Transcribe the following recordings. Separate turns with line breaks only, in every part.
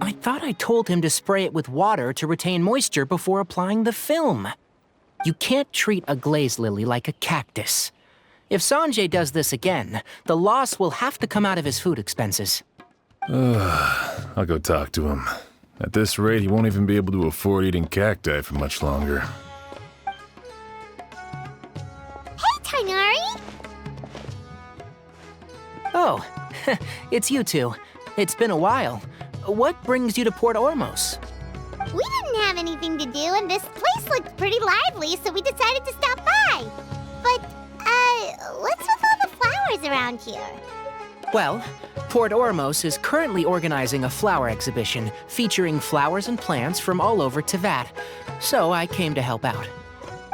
I thought I told him to spray it with water to retain moisture before applying the film. You can't treat a glaze lily like a cactus. If Sanjay does this again, the loss will have to come out of his food expenses.
I'll go talk to him. At this rate, he won't even be able to afford eating cacti for much longer.
Hey, Tighnari!
Oh, it's you two. It's been a while. What brings you to Port Ormos?
We didn't have anything to do, and this place looked pretty lively, so we decided to stop by. But, what's with all the flowers around here?
Well, Port Ormos is currently organizing a flower exhibition featuring flowers and plants from all over Teyvat, so I came to help out.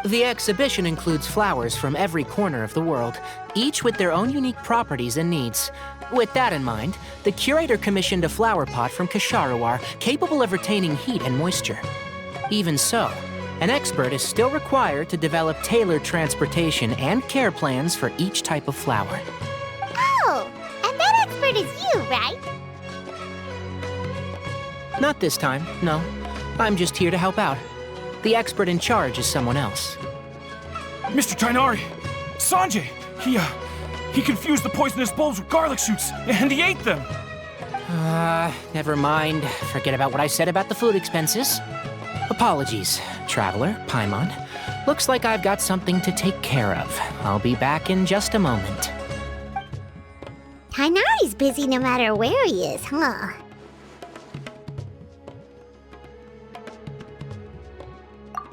The exhibition includes flowers from every corner of the world, each with their own unique properties and needs. With that in mind, the curator commissioned a flower pot from Kshahrewar capable of retaining heat and moisture. Even so, an expert is still required to develop tailored transportation and care plans for each type of flower.
Oh, and that expert is you, right?
Not this time, no. I'm just here to help out. The expert in charge is someone else.
Mr. Tighnari! Sanjay! He confused the poisonous bulbs with garlic shoots, and he ate them!
Never mind. Forget about what I said about the food expenses. Apologies, Traveler, Paimon. Looks like I've got something to take care of. I'll be back in just a moment.
Tighnari's busy no matter where he is, huh?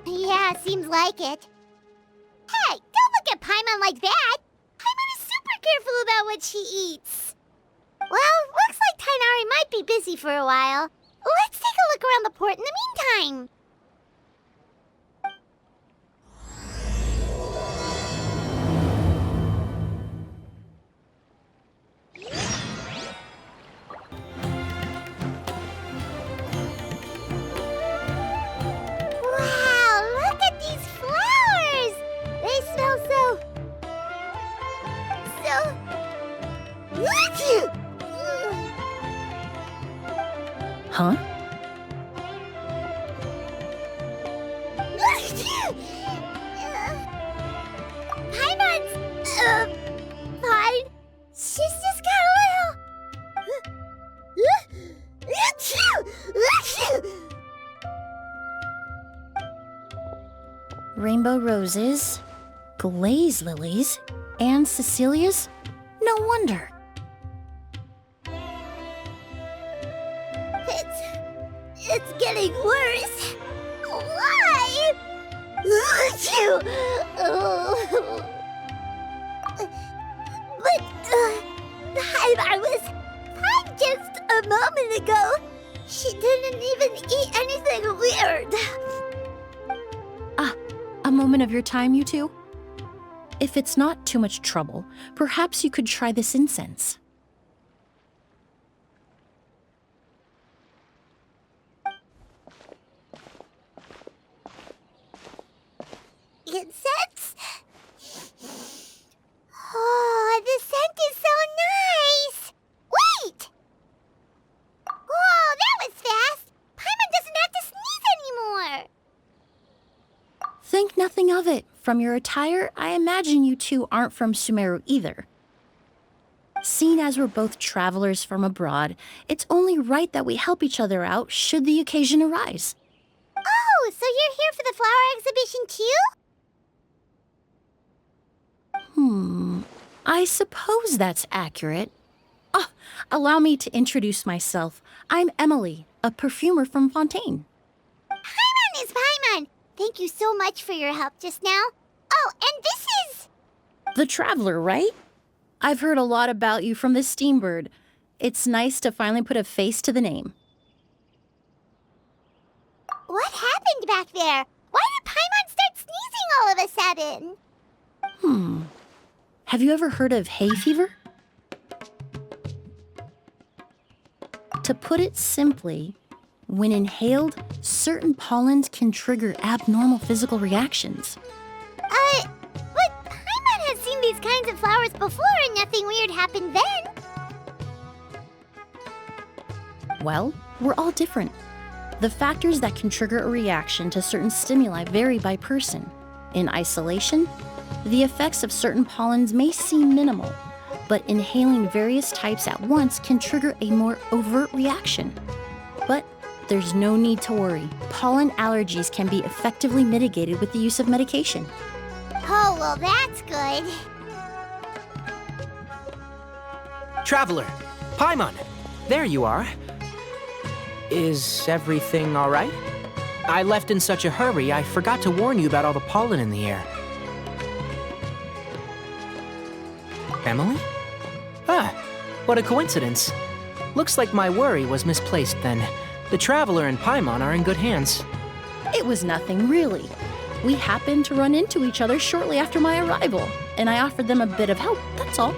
Yeah, seems like it. Hey, don't look at Paimon like that! Paimon is super careful about what she eats. Well, looks like Tighnari might be busy for a while. Let's take a look around the port in the meantime. Wow, look at these flowers! They smell so...
Huh?
Paimon's... fine. She's just got a little...
Rainbow roses, glaze lilies, and Cecilia's? No wonder.
It's getting worse. Why? But I was fine just a moment ago. She didn't even eat anything weird.
A moment of your time, you two? If it's not too much trouble, perhaps you could try this incense.
Incense? Oh, the scent is so nice! Wait! Whoa, that was fast! Paimon doesn't have to sneeze anymore!
Think nothing of it. From your attire, I imagine you two aren't from Sumeru either. Seeing as we're both travelers from abroad, it's only right that we help each other out should the occasion arise.
Oh, so you're here for the flower exhibition too?
I suppose that's accurate. Allow me to introduce myself. I'm Emilie, a perfumer from Fontaine.
Paimon is Paimon! Thank you so much for your help just now. Oh, and this is...
The Traveler, right? I've heard a lot about you from the Steambird. It's nice to finally put a face to the name.
What happened back there? Why did Paimon start sneezing all of a sudden?
Have you ever heard of hay fever? To put it simply, when inhaled, certain pollens can trigger abnormal physical reactions.
But Paimon has seen these kinds of flowers before and nothing weird happened then.
Well, we're all different. The factors that can trigger a reaction to certain stimuli vary by person. In isolation, the effects of certain pollens may seem minimal, but inhaling various types at once can trigger a more overt reaction. But there's no need to worry. Pollen allergies can be effectively mitigated with the use of medication.
Oh, well, that's good.
Traveler, Paimon, there you are. Is everything all right? I left in such a hurry, I forgot to warn you about all the pollen in the air. Emily? Ah, what a coincidence. Looks like my worry was misplaced then. The Traveler and Paimon are in good hands.
It was nothing, really. We happened to run into each other shortly after my arrival, and I offered them a bit of help, that's all.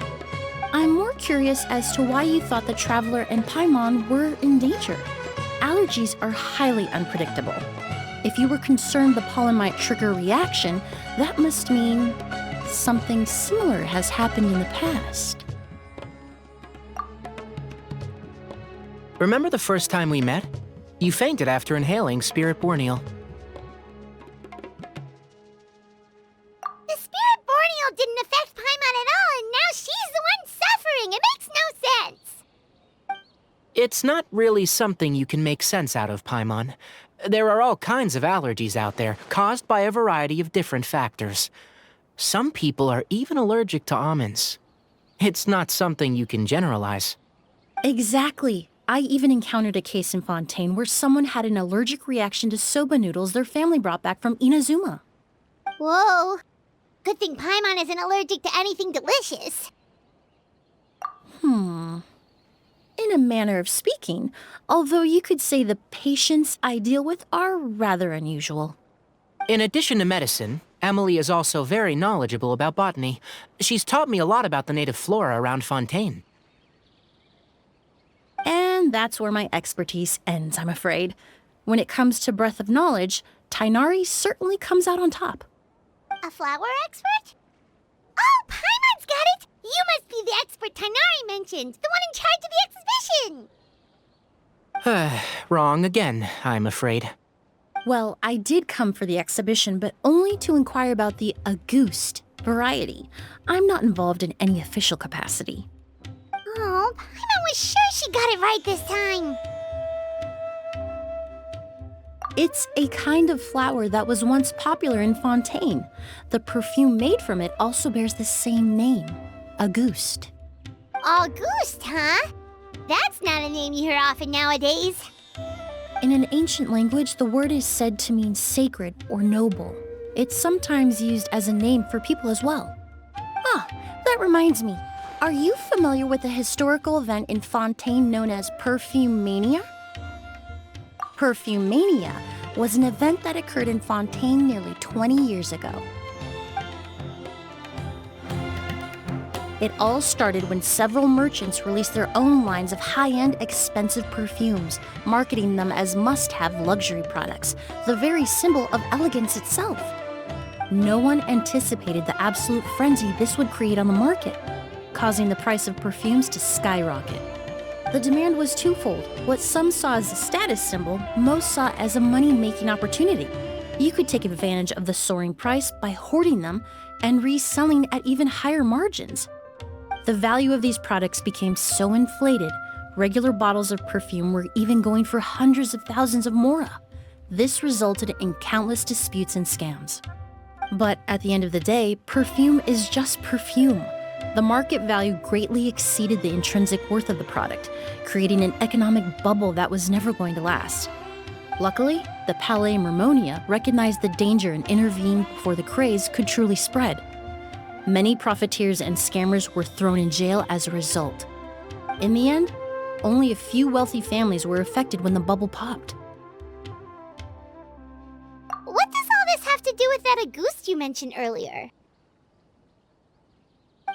I'm more curious as to why you thought the Traveler and Paimon were in danger. Allergies are highly unpredictable. If you were concerned the pollen might trigger a reaction, that must mean something similar has happened in the past.
Remember the first time we met? You fainted after inhaling Spirit Borneal.
The Spirit Borneal didn't affect Paimon at all, and now she's the one suffering. It makes no sense.
It's not really something you can make sense out of, Paimon. There are all kinds of allergies out there, caused by a variety of different factors. Some people are even allergic to almonds. It's not something you can generalize.
Exactly. I even encountered a case in Fontaine where someone had an allergic reaction to soba noodles their family brought back from Inazuma.
Whoa. Good thing Paimon isn't allergic to anything delicious.
In a manner of speaking, although you could say the patients I deal with are rather unusual.
In addition to medicine, Emilie is also very knowledgeable about botany. She's taught me a lot about the native flora around Fontaine.
And that's where my expertise ends, I'm afraid. When it comes to breadth of knowledge, Tighnari certainly comes out on top.
A flower expert? Oh, Paimon's got it! You must be the expert Tighnari mentioned, the one in charge of the exhibition!
Wrong again, I'm afraid.
Well, I did come for the exhibition, but only to inquire about the Auguste variety. I'm not involved in any official capacity.
Oh, Paimon was sure she got it right this time.
It's a kind of flower that was once popular in Fontaine. The perfume made from it also bears the same name, Auguste.
Auguste, huh? That's not a name you hear often nowadays.
In an ancient language, the word is said to mean sacred or noble. It's sometimes used as a name for people as well. Ah, that reminds me. Are you familiar with a historical event in Fontaine known as Perfume Mania? Perfume Mania was an event that occurred in Fontaine nearly 20 years ago. It all started when several merchants released their own lines of high-end, expensive perfumes, marketing them as must-have luxury products, the very symbol of elegance itself. No one anticipated the absolute frenzy this would create on the market, causing the price of perfumes to skyrocket. The demand was twofold. What some saw as a status symbol, most saw as a money-making opportunity. You could take advantage of the soaring price by hoarding them and reselling at even higher margins. The value of these products became so inflated, regular bottles of perfume were even going for hundreds of thousands of mora. This resulted in countless disputes and scams. But at the end of the day, perfume is just perfume. The market value greatly exceeded the intrinsic worth of the product, creating an economic bubble that was never going to last. Luckily, the Palais Mermonia recognized the danger and intervened before the craze could truly spread. Many profiteers and scammers were thrown in jail as a result. In the end, only a few wealthy families were affected when the bubble popped.
What does all this have to do with that Auguste you mentioned earlier?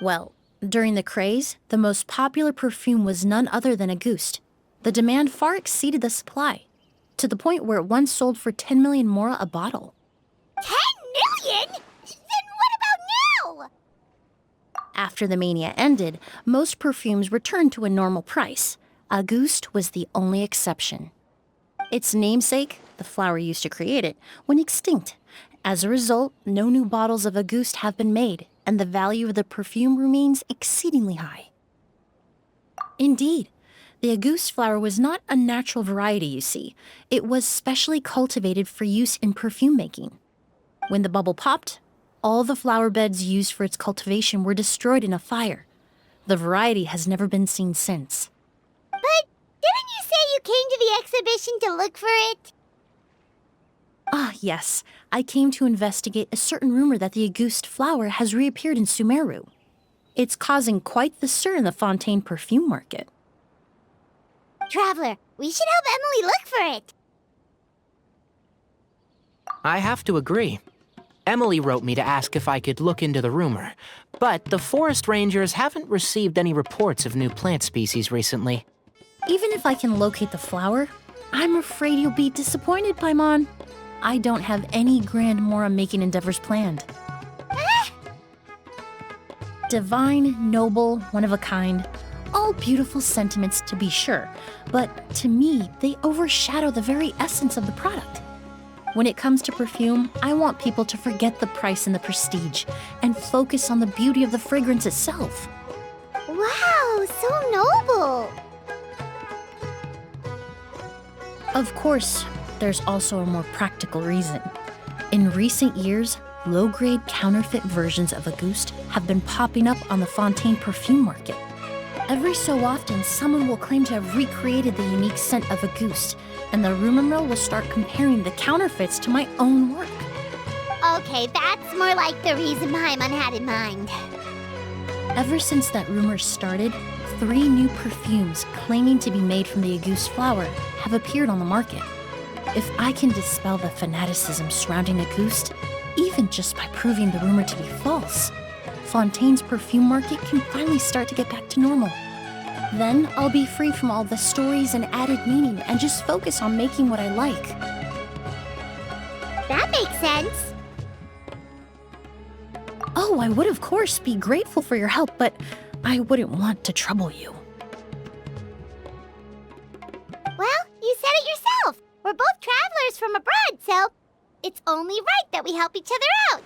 Well, during the craze, the most popular perfume was none other than Auguste. The demand far exceeded the supply, to the point where it once sold for 10 million mora a bottle.
10 million? Then what about now?
After the mania ended, most perfumes returned to a normal price. Auguste was the only exception. Its namesake, the flower used to create it, went extinct. As a result, no new bottles of Auguste have been made, and the value of the perfume remains exceedingly high. Indeed, the Auguste flower was not a natural variety, you see. It was specially cultivated for use in perfume making. When the bubble popped, all the flower beds used for its cultivation were destroyed in a fire. The variety has never been seen since.
But didn't you say you came to the exhibition to look for it?
Ah, yes. I came to investigate a certain rumor that the Auguste flower has reappeared in Sumeru. It's causing quite the stir in the Fontaine perfume market.
Traveler, we should help Emilie look for it.
I have to agree. Emilie wrote me to ask if I could look into the rumor, but the forest rangers haven't received any reports of new plant species recently.
Even if I can locate the flower, I'm afraid you'll be disappointed, Paimon. I don't have any grand Mora-making endeavors planned. Divine, noble, one of a kind, all beautiful sentiments to be sure, but to me, they overshadow the very essence of the product. When it comes to perfume, I want people to forget the price and the prestige and focus on the beauty of the fragrance itself.
Wow, so noble.
Of course, there's also a more practical reason. In recent years, low-grade counterfeit versions of Auguste have been popping up on the Fontaine perfume market. Every so often, someone will claim to have recreated the unique scent of Auguste, and the rumor mill will start comparing the counterfeits to my own work.
Okay, that's more like the reason Paimon had in mind.
Ever since that rumor started, 3 new perfumes claiming to be made from the Auguste flower have appeared on the market. If I can dispel the fanaticism surrounding Auguste, even just by proving the rumor to be false, Fontaine's perfume market can finally start to get back to normal. Then I'll be free from all the stories and added meaning and just focus on making what I like.
That makes sense.
Oh, I would of course be grateful for your help, but I wouldn't want to trouble you.
Well, you said it yourself. We're both travelers from abroad, so it's only right that we help each other out.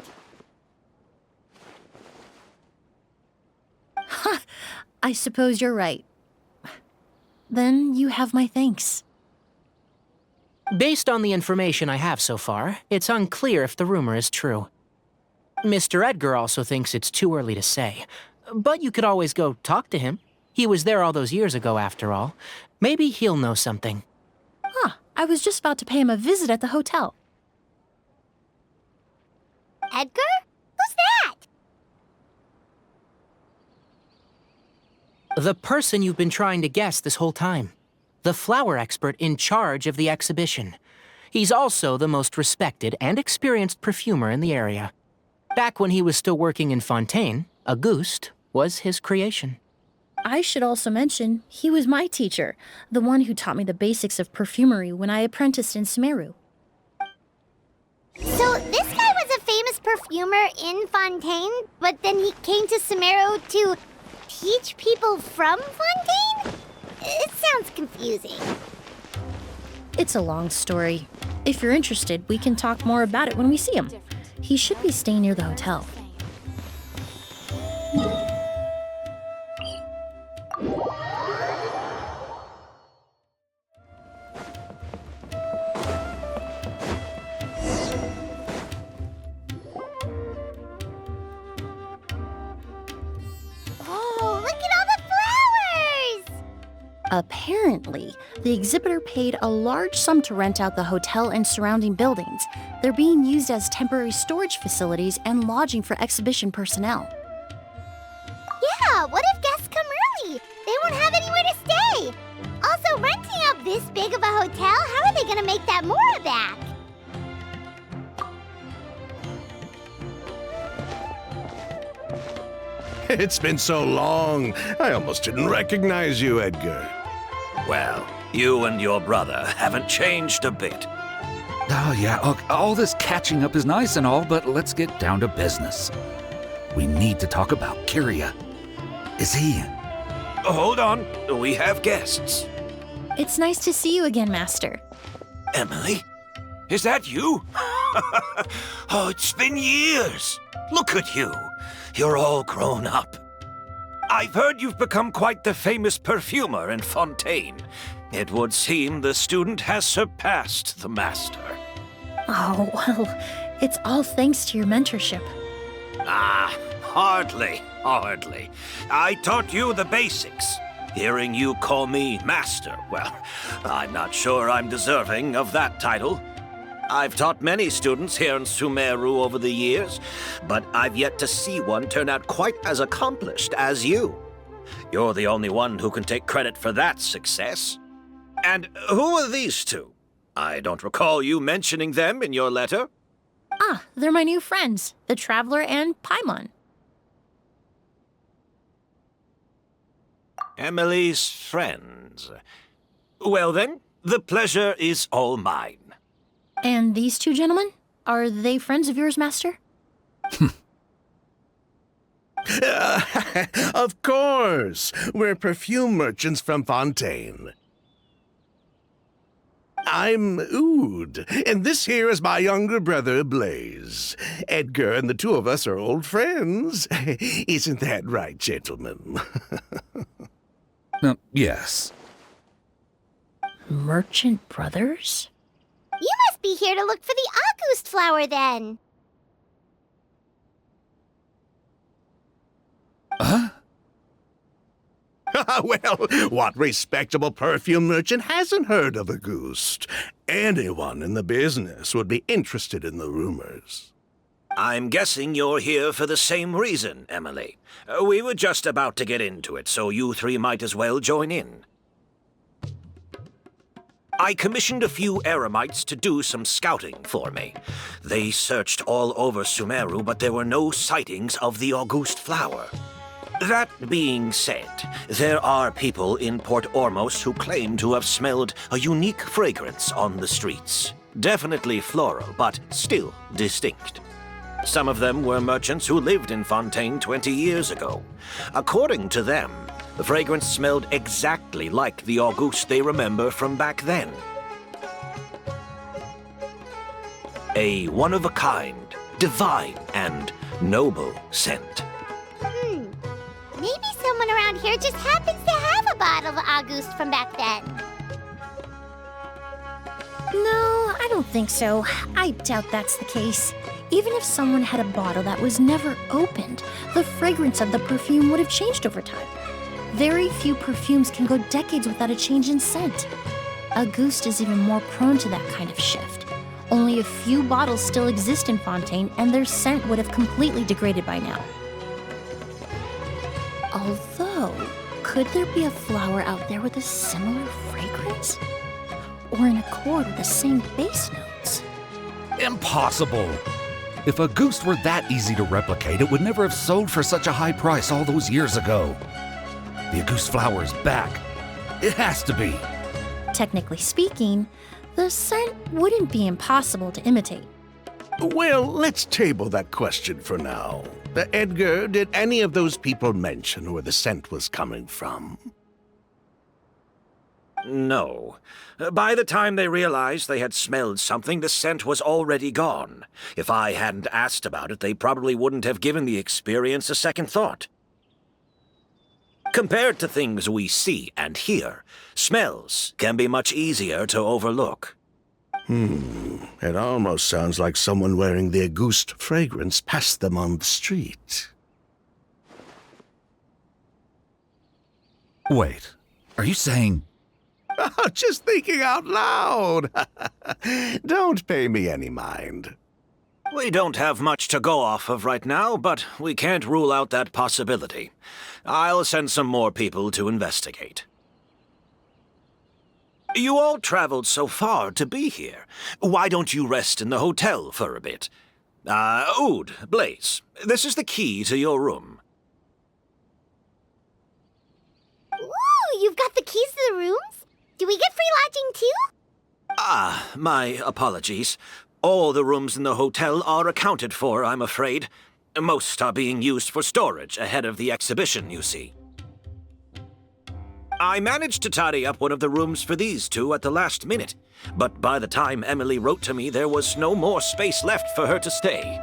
Ha! I suppose you're right. Then you have my thanks.
Based on the information I have so far, it's unclear if the rumor is true. Mr. Edgar also thinks it's too early to say, but you could always go talk to him. He was there all those years ago, after all. Maybe he'll know something.
Huh, I was just about to pay him a visit at the hotel.
Edgar? Who's that?
The person you've been trying to guess this whole time. The flower expert in charge of the exhibition. He's also the most respected and experienced perfumer in the area. Back when he was still working in Fontaine, Auguste was his creation.
I should also mention, he was my teacher, the one who taught me the basics of perfumery when I apprenticed in Sumeru.
So this guy was a famous perfumer in Fontaine, but then he came to Sumeru to teach people from Fontaine? It sounds confusing.
It's a long story. If you're interested, we can talk more about it when we see him. He should be staying near the hotel. Apparently, the exhibitor paid a large sum to rent out the hotel and surrounding buildings. They're being used as temporary storage facilities and lodging for exhibition personnel.
Yeah, what if guests come early? They won't have anywhere to stay. Also, renting out this big of a hotel, how are they gonna make that Mora back?
It's been so long, I almost didn't recognize you, Edgar.
Well, you and your brother haven't changed a bit.
Oh, yeah, all this catching up is nice and all, but let's get down to business. We need to talk about Kyria. Is he...
Hold on, we have guests.
It's nice to see you again, Master.
Emilie? Is that you? Oh, it's been years. Look at you. You're all grown up. I've heard you've become quite the famous perfumer in Fontaine. It would seem the student has surpassed the master.
Oh, well, it's all thanks to your mentorship.
Ah, hardly. I taught you the basics. Hearing you call me master, well, I'm not sure I'm deserving of that title. I've taught many students here in Sumeru over the years, but I've yet to see one turn out quite as accomplished as you. You're the only one who can take credit for that success. And who are these two? I don't recall you mentioning them in your letter.
Ah, they're my new friends, the Traveler and Paimon.
Emilie's friends. Well then, the pleasure is all mine.
And these two gentlemen? Are they friends of yours, Master?
Of course! We're perfume merchants from Fontaine. I'm Oud, and this here is my younger brother, Blaze. Edgar and the two of us are old friends. Isn't that right, gentlemen?
Yes.
Merchant brothers?
You must be here to look for the August flower, then.
Huh?
Well, what respectable perfume merchant hasn't heard of Auguste? Anyone in the business would be interested in the rumors.
I'm guessing you're here for the same reason, Emilie. We were just about to get into it, so you three might as well join in. I commissioned a few eremites to do some scouting for me. They searched all over Sumeru, but there were no sightings of the Auguste flower. That being said, there are people in Port Ormos who claim to have smelled a unique fragrance on the streets. Definitely floral, but still distinct. Some of them were merchants who lived in Fontaine 20 years ago. According to them, the fragrance smelled exactly like the Auguste they remember from back then. A one-of-a-kind, divine, and noble scent.
Maybe someone around here just happens to have a bottle of Auguste from back then.
No, I don't think so. I doubt that's the case. Even if someone had a bottle that was never opened, the fragrance of the perfume would have changed over time. Very few perfumes can go decades without a change in scent. Auguste is even more prone to that kind of shift. Only a few bottles still exist in Fontaine, and their scent would have completely degraded by now. Although, could there be a flower out there with a similar fragrance? Or in accord with the same base notes?
Impossible! If Auguste were that easy to replicate, it would never have sold for such a high price all those years ago. The Auguste flower is back. It has to be.
Technically speaking, the scent wouldn't be impossible to imitate.
Well, let's table that question for now. Edgar, did any of those people mention where the scent was coming from?
No. By the time they realized they had smelled something, the scent was already gone. If I hadn't asked about it, they probably wouldn't have given the experience a second thought. Compared to things we see and hear, smells can be much easier to overlook.
It almost sounds like someone wearing the Auguste fragrance passed them on the street.
Wait, are you saying...
Just thinking out loud. Don't pay me any mind.
We don't have much to go off of right now, but we can't rule out that possibility. I'll send some more people to investigate. You all traveled so far to be here. Why don't you rest in the hotel for a bit? Oud, Blaze, this is the key to your room.
Ooh, you've got the keys to the rooms? Do we get free lodging too?
My apologies. All the rooms in the hotel are accounted for, I'm afraid. Most are being used for storage ahead of the exhibition, you see. I managed to tidy up one of the rooms for these two at the last minute, but by the time Emilie wrote to me, there was no more space left for her to stay.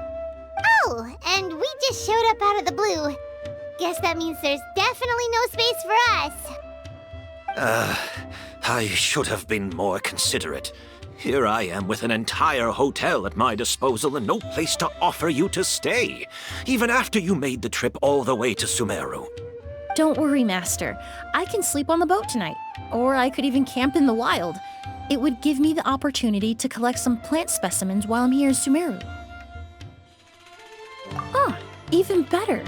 Oh, and we just showed up out of the blue. Guess that means there's definitely no space for us.
I should have been more considerate. Here I am with an entire hotel at my disposal and no place to offer you to stay, even after you made the trip all the way to Sumeru.
Don't worry, Master. I can sleep on the boat tonight. Or I could even camp in the wild. It would give me the opportunity to collect some plant specimens while I'm here in Sumeru. Even better.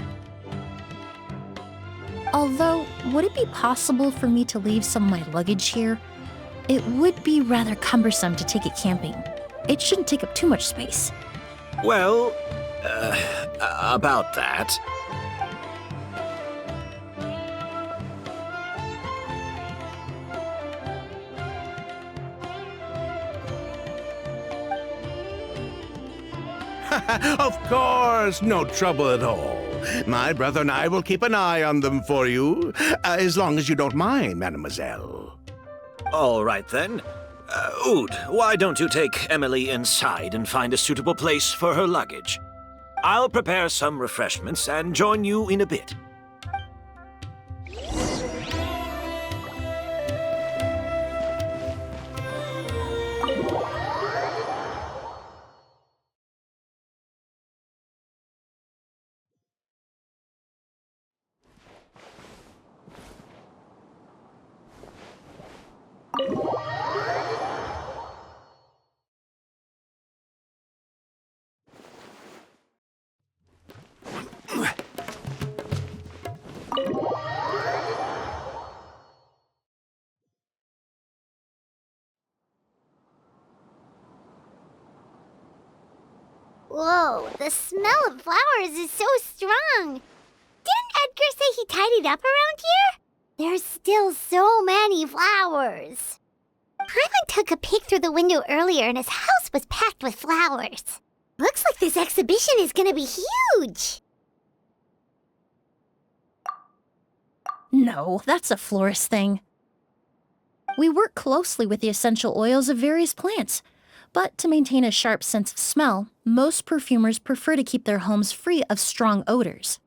Although, would it be possible for me to leave some of my luggage here? It would be rather cumbersome to take it camping. It shouldn't take up too much space.
Well, about that.
Of course, no trouble at all. My brother and I will keep an eye on them for you, as long as you don't mind, mademoiselle.
All right, then. Oud, why don't you take Emilie inside and find a suitable place for her luggage? I'll prepare some refreshments and join you in a bit.
Whoa, the smell of flowers is so strong. Didn't Edgar say he tidied up around here? There's still so many flowers. Paimon took a peek through the window earlier and his house was packed with flowers. Looks like this exhibition is gonna be huge.
No, that's a florist thing. We work closely with the essential oils of various plants, but to maintain a sharp sense of smell, most perfumers prefer to keep their homes free of strong odors.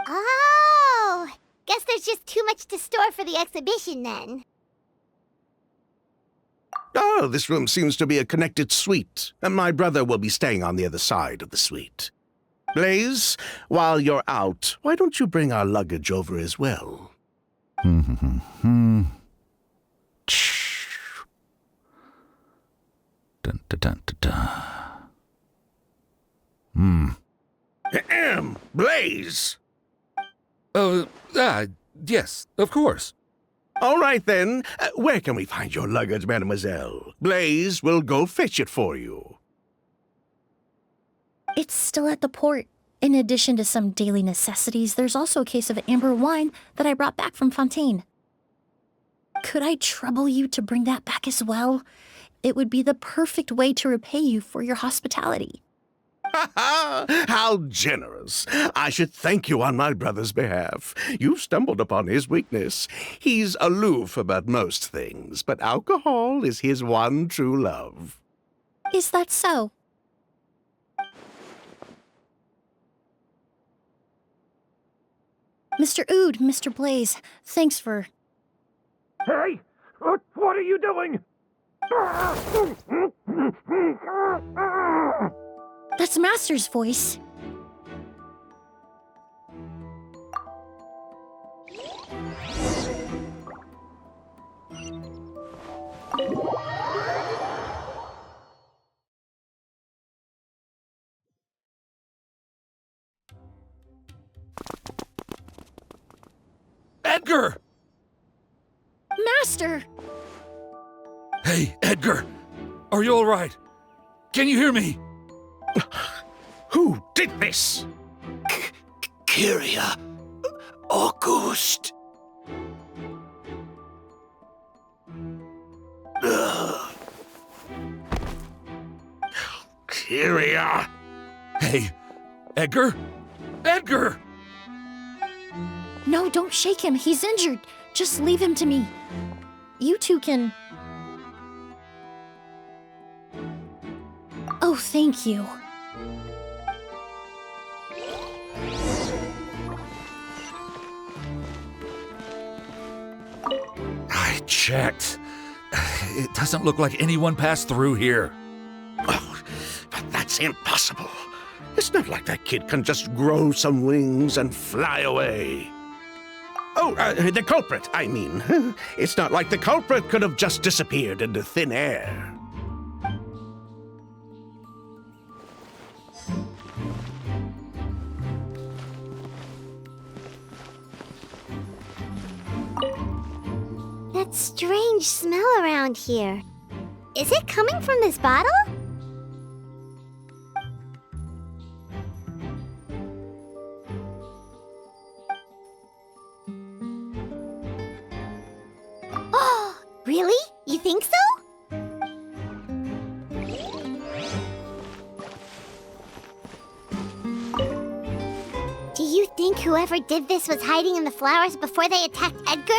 Oh, guess there's just too much to store for the exhibition then.
Oh, this room seems to be a connected suite, and my brother will be staying on the other side of the suite. Blaze, while you're out, why don't you bring our luggage over as well?
Dun, dun, dun, dun, dun.
Blaze!
Yes, of course.
All right, then. Where can we find your luggage, mademoiselle? Blaze will go fetch it for you.
It's still at the port. In addition to some daily necessities, there's also a case of amber wine that I brought back from Fontaine. Could I trouble you to bring that back as well? It would be the perfect way to repay you for your hospitality.
How generous. I should thank you on my brother's behalf. You've stumbled upon his weakness. He's aloof about most things, but alcohol is his one true love.
Is that so? Mr. Oud, Mr. Blaze, thanks for...
Hey! What are you doing?
That's Master's voice.
Edgar!
Master!
Hey, Edgar! Are you all right? Can you hear me?
Who did this?
Kyria. Auguste.
Kyria!
Hey, Edgar? Edgar!
No, don't shake him. He's injured. Just leave him to me. You two can... Oh, thank you.
I checked. It doesn't look like anyone passed through here.
Oh, but that's impossible. It's not like that kid can just grow some wings and fly away. Oh, the culprit, I mean. It's not like the culprit could have just disappeared into thin air.
That strange smell around here. Is it coming from this bottle? Oh, really? You think so? Do you think whoever did this was hiding in the flowers before they attacked Edgar?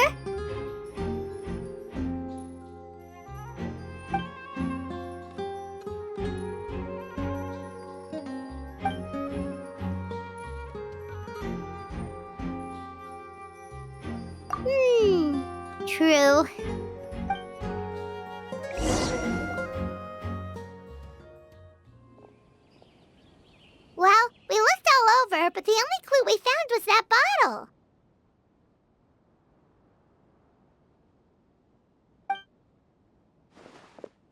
True. Well, we looked all over, but the only clue we found was that bottle.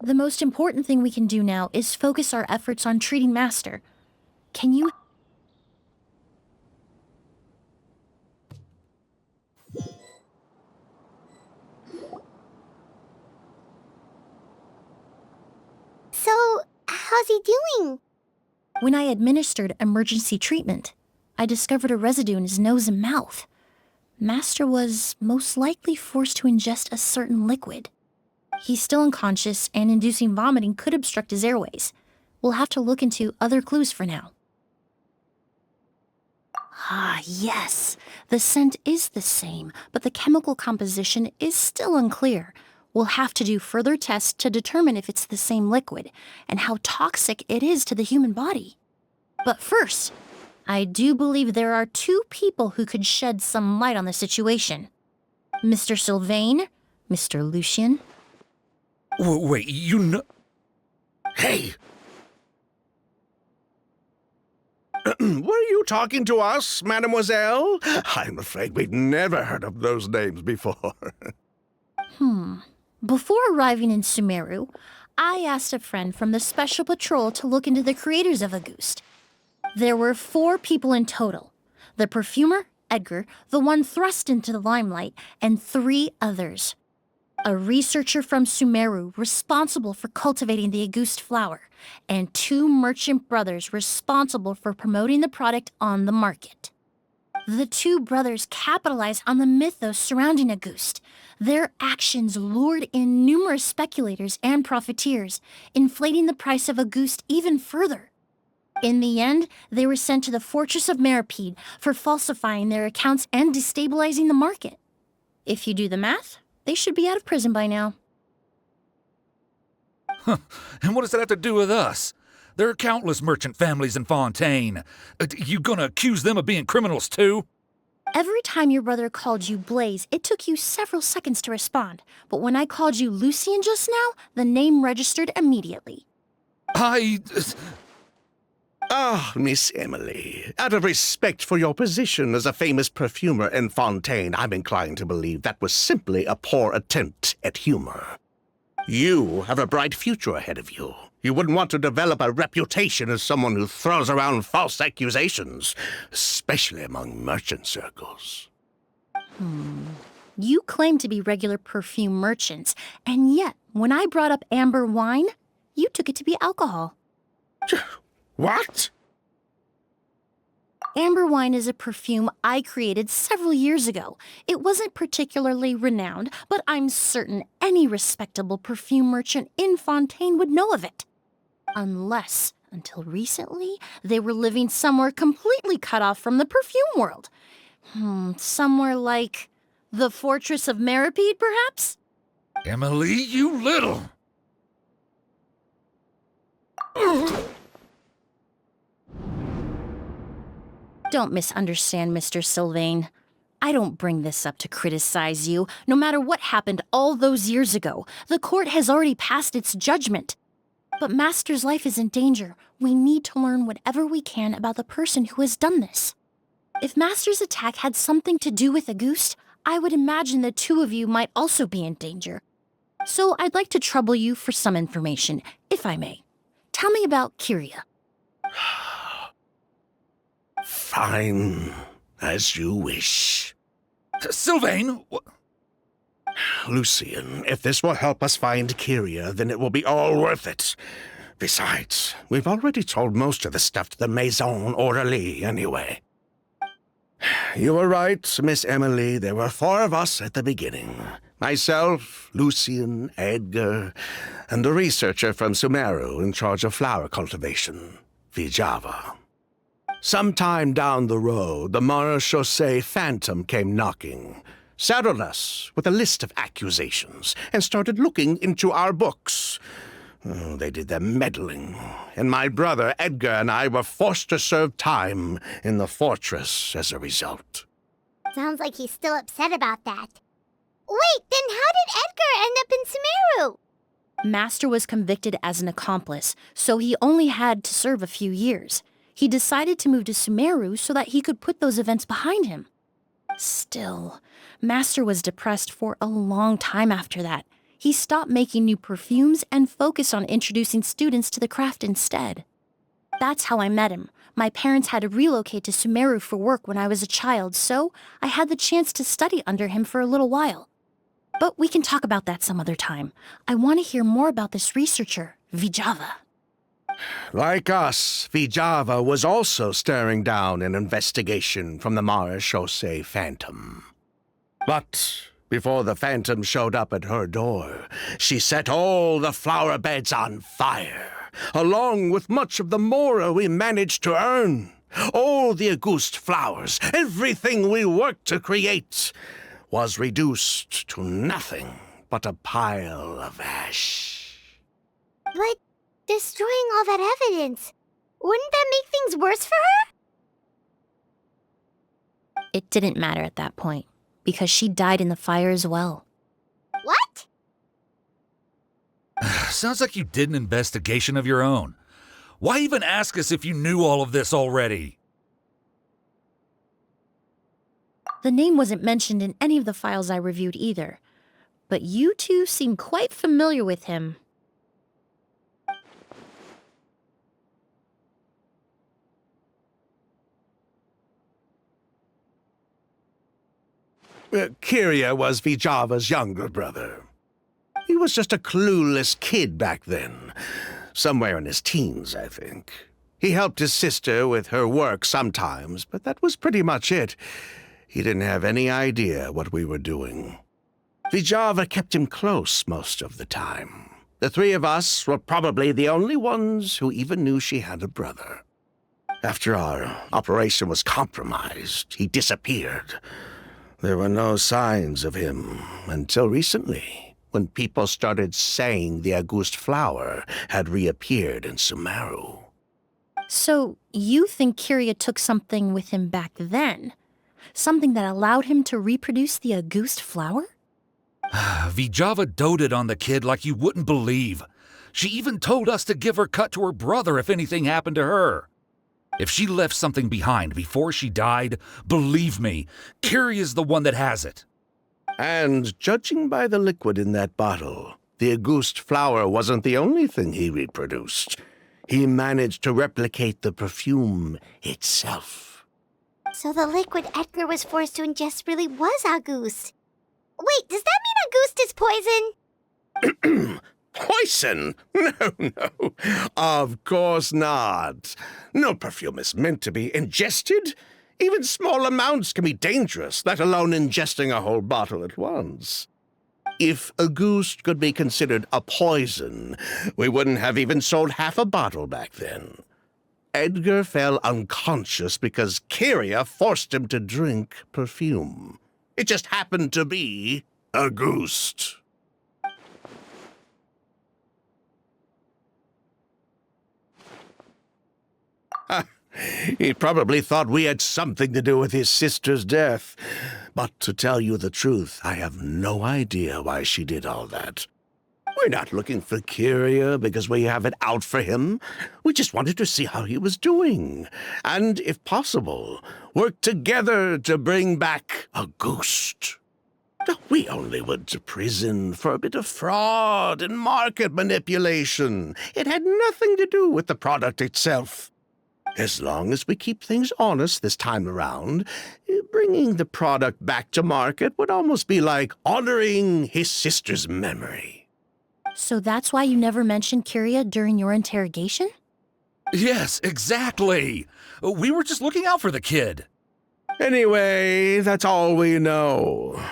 The most important thing we can do now is focus our efforts on treating Master. Can you...
So, how's he doing?
When I administered emergency treatment, I discovered a residue in his nose and mouth. Master was most likely forced to ingest a certain liquid. He's still unconscious, and inducing vomiting could obstruct his airways. We'll have to look into other clues for now. Ah, yes. The scent is the same, but the chemical composition is still unclear. We'll have to do further tests to determine if it's the same liquid and how toxic it is to the human body. But first, I do believe there are two people who could shed some light on the situation. Mr. Sylvain, Mr. Lucien.
Wait, you know...
Hey! Were you talking to us, mademoiselle? I'm afraid we'd never heard of those names before.
Before arriving in Sumeru, I asked a friend from the Special Patrol to look into the creators of Auguste. There were 4 people in total. The perfumer, Edgar, the one thrust into the limelight, and 3 others. A researcher from Sumeru responsible for cultivating the Auguste flower, and 2 merchant brothers responsible for promoting the product on the market. The 2 brothers capitalized on the mythos surrounding Auguste. Their actions lured in numerous speculators and profiteers, inflating the price of Auguste even further. In the end, they were sent to the fortress of Meripede for falsifying their accounts and destabilizing the market. If you do the math, they should be out of prison by now.
And what does that have to do with us? There are countless merchant families in Fontaine. You gonna accuse them of being criminals too?
Every time your brother called you Blaze, it took you several seconds to respond. But when I called you Lucien just now, the name registered immediately.
Ah, Miss Emilie, out of respect for your position as a famous perfumer in Fontaine, I'm inclined to believe that was simply a poor attempt at humor. You have a bright future ahead of you. You wouldn't want to develop a reputation as someone who throws around false accusations, especially among merchant circles.
You claim to be regular perfume merchants, and yet, when I brought up amber wine, you took it to be alcohol.
What?
Amber wine is a perfume I created several years ago. It wasn't particularly renowned, but I'm certain any respectable perfume merchant in Fontaine would know of it. Unless, until recently, they were living somewhere completely cut off from the perfume world. Somewhere like the Fortress of Meripede, perhaps?
Emilie, you little...
Don't misunderstand, Mr. Sylvain. I don't bring this up to criticize you. No matter what happened all those years ago, the court has already passed its judgment. But Master's life is in danger. We need to learn whatever we can about the person who has done this. If Master's attack had something to do with Auguste, I would imagine the two of you might also be in danger. So I'd like to trouble you for some information, if I may. Tell me about Kyria.
Fine, as you wish.
Sylvain!
Lucien, if this will help us find Kyria, then it will be all worth it. Besides, we've already told most of the stuff to the Maison orderly anyway. You were right, Miss Emilie. There were 4 of us at the beginning. Myself, Lucien, Edgar, and the researcher from Sumeru in charge of flower cultivation, Vijava. Sometime down the road, the Marechaussee Phantom came knocking, saddled us with a list of accusations, and started looking into our books. Oh, they did their meddling, and my brother Edgar and I were forced to serve time in the fortress as a result.
Sounds like he's still upset about that. Wait, then how did Edgar end up in Sumeru?
Master was convicted as an accomplice, so he only had to serve a few years. He decided to move to Sumeru so that he could put those events behind him. Still, Master was depressed for a long time after that. He stopped making new perfumes and focused on introducing students to the craft instead. That's how I met him. My parents had to relocate to Sumeru for work when I was a child, so I had the chance to study under him for a little while. But we can talk about that some other time. I want to hear more about this researcher, Vijava.
Like us, Vijava was also staring down an investigation from the Marechaussee Phantom. But before the Phantom showed up at her door, she set all the flower beds on fire, along with much of the mora we managed to earn. All the Auguste flowers, everything we worked to create, was reduced to nothing but a pile of ash.
But destroying all that evidence, wouldn't that make things worse for her?
It didn't matter at that point, because she died in the fire as well.
What?
Sounds like you did an investigation of your own. Why even ask us if you knew all of this already?
The name wasn't mentioned in any of the files I reviewed either, but you two seem quite familiar with him.
Kyria was Vijava's younger brother. He was just a clueless kid back then. Somewhere in his teens, I think. He helped his sister with her work sometimes, but that was pretty much it. He didn't have any idea what we were doing. Vijava kept him close most of the time. The 3 of us were probably the only ones who even knew she had a brother. After our operation was compromised, he disappeared. There were no signs of him until recently, when people started saying the Auguste flower had reappeared in Sumeru.
So, you think Kyria took something with him back then? Something that allowed him to reproduce the Auguste flower?
Vijava doted on the kid like you wouldn't believe. She even told us to give her cut to her brother if anything happened to her. If she left something behind before she died, believe me, Kyria's the one that has it.
And judging by the liquid in that bottle, the Auguste flower wasn't the only thing he reproduced. He managed to replicate the perfume itself.
So the liquid Edgar was forced to ingest really was Auguste. Wait, does that mean Auguste is poison?
Poison? No. Of course not. No perfume is meant to be ingested. Even small amounts can be dangerous, let alone ingesting a whole bottle at once. If Auguste could be considered a poison, we wouldn't have even sold half a bottle back then. Edgar fell unconscious because Kyria forced him to drink perfume. It just happened to be a ghost. He probably thought we had something to do with his sister's death. But to tell you the truth, I have no idea why she did all that. We're not looking for Kyria because we have it out for him. We just wanted to see how he was doing. And, if possible, work together to bring back a ghost. We only went to prison for a bit of fraud and market manipulation. It had nothing to do with the product itself. As long as we keep things honest this time around, bringing the product back to market would almost be like honoring his sister's memory.
So that's why you never mentioned Kyria during your interrogation?
Yes, exactly. We were just looking out for the kid.
Anyway, that's all we know.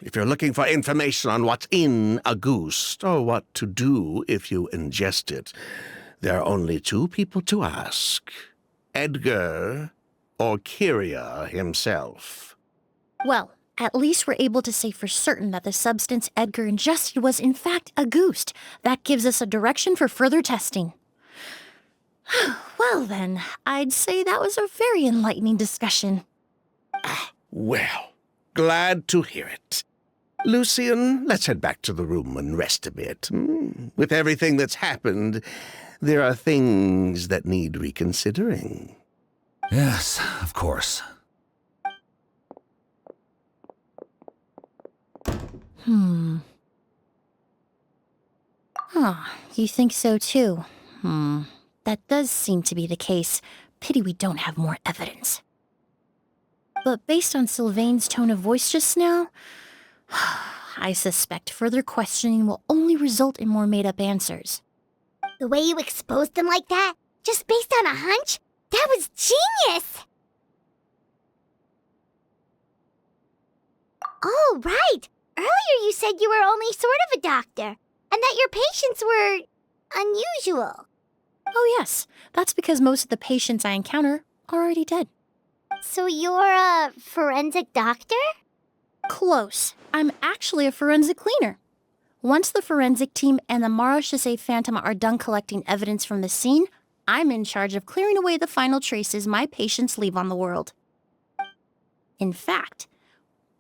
If you're looking for information on what's in a ghost, or what to do if you ingest it, there are only two people to ask. Edgar or Kyria himself.
Well, at least we're able to say for certain that the substance Edgar ingested was in fact a ghost. That gives us a direction for further testing. Well then, I'd say that was a very enlightening discussion.
Well, glad to hear it. Lucian, let's head back to the room and rest a bit. With everything that's happened, there are things that need reconsidering.
Yes, of course.
You think so too? That does seem to be the case. Pity we don't have more evidence. But based on Sylvain's tone of voice just now, I suspect further questioning will only result in more made-up answers.
The way you exposed them like that, just based on a hunch, that was genius! Oh, right! Earlier you said you were only sort of a doctor, and that your patients were unusual.
Oh yes, that's because most of the patients I encounter are already dead.
So you're a forensic doctor?
Close. I'm actually a forensic cleaner. Once the forensic team and the Marechaussee Phantom are done collecting evidence from the scene, I'm in charge of clearing away the final traces my patients leave on the world. In fact,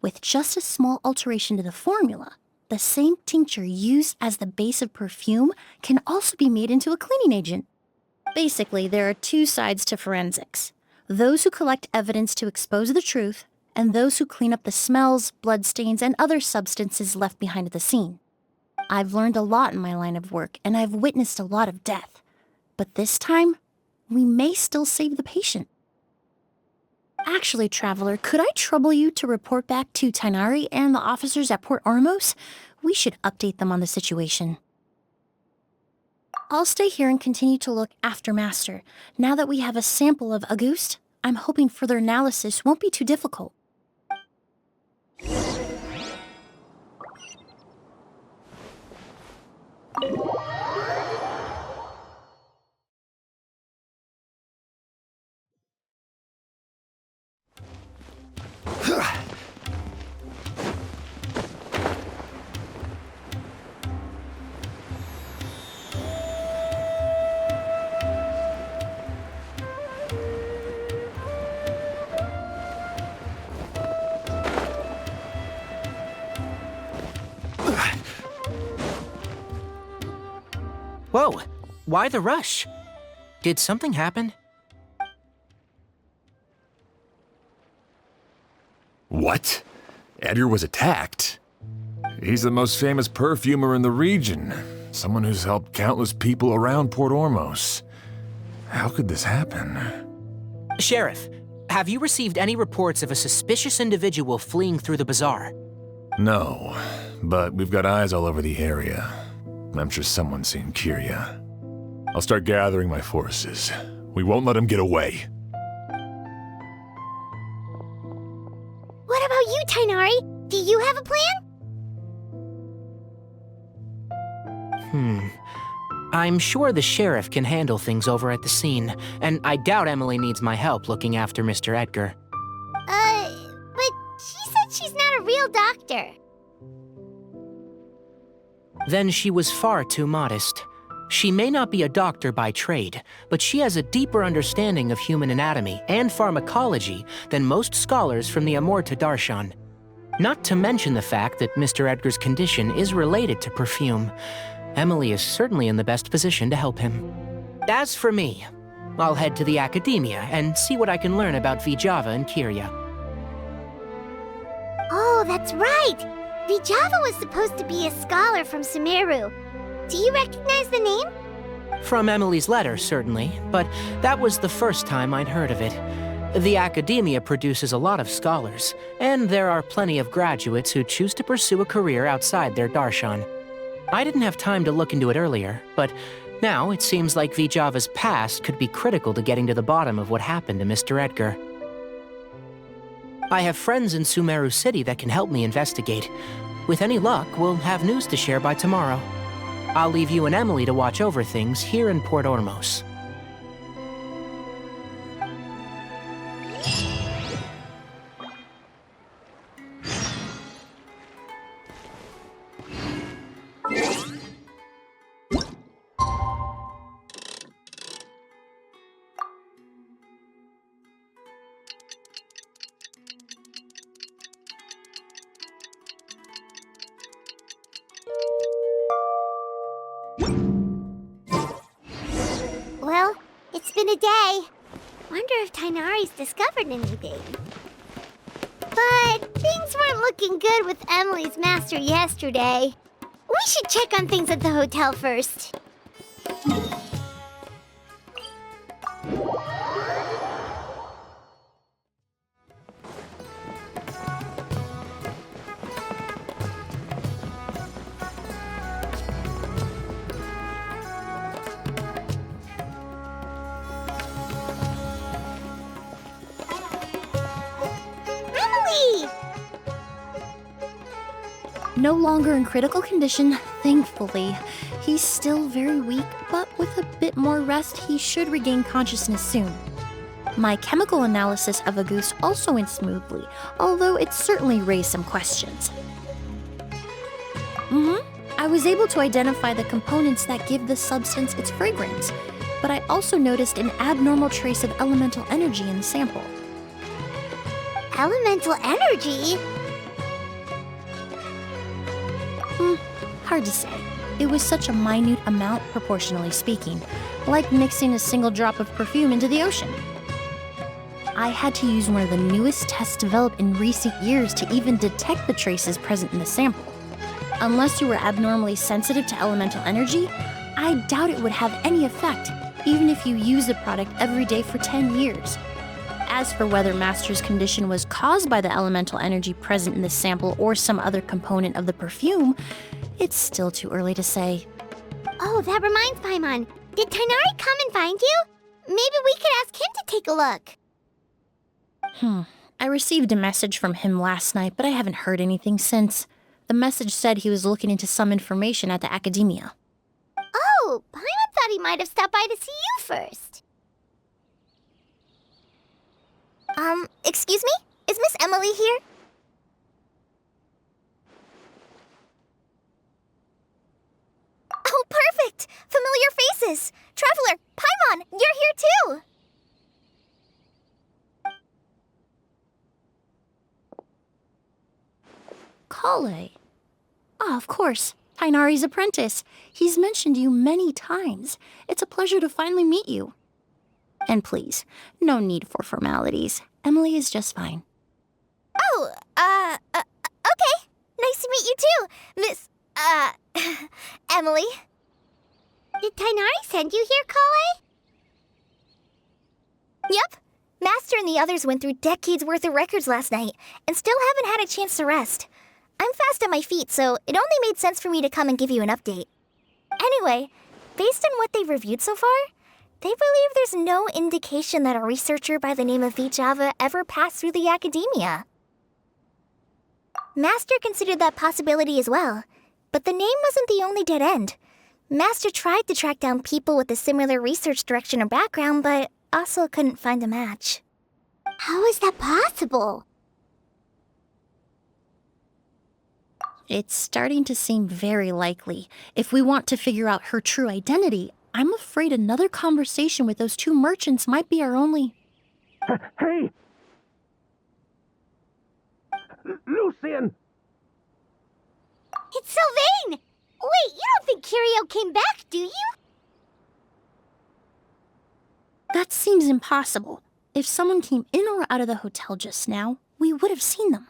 with just a small alteration to the formula, the same tincture used as the base of perfume can also be made into a cleaning agent. Basically, there are two sides to forensics. Those who collect evidence to expose the truth, and those who clean up the smells, bloodstains, and other substances left behind at the scene. I've learned a lot in my line of work, and I've witnessed a lot of death. But this time, we may still save the patient. Actually, Traveler, could I trouble you to report back to Tighnari and the officers at Port Ormos? We should update them on the situation. I'll stay here and continue to look after Master. Now that we have a sample of Auguste, I'm hoping further analysis won't be too difficult.
Whoa, why the rush? Did something happen?
What? Edgar was attacked? He's the most famous perfumer in the region. Someone who's helped countless people around Port Ormos. How could this happen?
Sheriff, have you received any reports of a suspicious individual fleeing through the bazaar?
No, but we've got eyes all over the area. I'm sure someone's seen Kyria. I'll start gathering my forces. We won't let him get away.
What about you, Tighnari? Do you have a plan?
I'm sure the sheriff can handle things over at the scene, and I doubt Emilie needs my help looking after Mr. Edgar.
But she said she's not a real doctor.
Then she was far too modest. She may not be a doctor by trade, but she has a deeper understanding of human anatomy and pharmacology than most scholars from the Amurta Darshan. Not to mention the fact that Mr. Edgar's condition is related to perfume. Emilie is certainly in the best position to help him. As for me, I'll head to the academia and see what I can learn about Vijava and Kirya.
Oh, that's right! Vijava was supposed to be a scholar from Sumeru. Do you recognize the name?
From Emilie's letter, certainly, but that was the first time I'd heard of it. The academia produces a lot of scholars, and there are plenty of graduates who choose to pursue a career outside their darshan. I didn't have time to look into it earlier, but now it seems like Vijava's past could be critical to getting to the bottom of what happened to Mr. Edgar. I have friends in Sumeru City that can help me investigate. With any luck, we'll have news to share by tomorrow. I'll leave you and Emilie to watch over things here in Port Ormos.
Well, it's been a day. Wonder if Tainari's discovered anything. But things weren't looking good with Emilie's master yesterday. We should check on things at the hotel first.
No longer in critical condition, thankfully. He's still very weak, but with a bit more rest, he should regain consciousness soon. My chemical analysis of Auguste also went smoothly, although it certainly raised some questions. I was able to identify the components that give the substance its fragrance, but I also noticed an abnormal trace of elemental energy in the sample.
Elemental energy?
Hard to say. It was such a minute amount, proportionally speaking, like mixing a single drop of perfume into the ocean. I had to use one of the newest tests developed in recent years to even detect the traces present in the sample. Unless you were abnormally sensitive to elemental energy, I doubt it would have any effect, even if you use the product every day for 10 years. As for whether Master's condition was caused by the elemental energy present in the sample or some other component of the perfume, it's still too early to say.
Oh, that reminds Paimon. Did Tainari come and find you? Maybe we could ask him to take a look.
I received a message from him last night, but I haven't heard anything since. The message said he was looking into some information at the academia.
Oh, Paimon thought he might have stopped by to see you first. Excuse me? Is Miss Emilie here? Oh, perfect! Familiar faces! Traveler, Paimon, you're here too!
Kale. Ah, of course. Tainari's apprentice. He's mentioned you many times. It's a pleasure to finally meet you. And please, no need for formalities. Emilie is just fine.
Oh, okay. Nice to meet you too, Miss, Emilie. Did Tainari send you here, Kale?
Yep. Master and the others went through decades worth of records last night, and still haven't had a chance to rest. I'm fast on my feet, so it only made sense for me to come and give you an update. Anyway, based on what they've reviewed so far, they believe there's no indication that a researcher by the name of Vijava ever passed through the academia. Master considered that possibility as well, but the name wasn't the only dead end. Master tried to track down people with a similar research direction or background, but also couldn't find a match.
How is that possible?
It's starting to seem very likely. If we want to figure out her true identity, I'm afraid another conversation with those two merchants might be our only...
Hey! Lucian!
It's Sylvain! Wait, you don't think Curio came back, do you?
That seems impossible. If someone came in or out of the hotel just now, we would have seen them.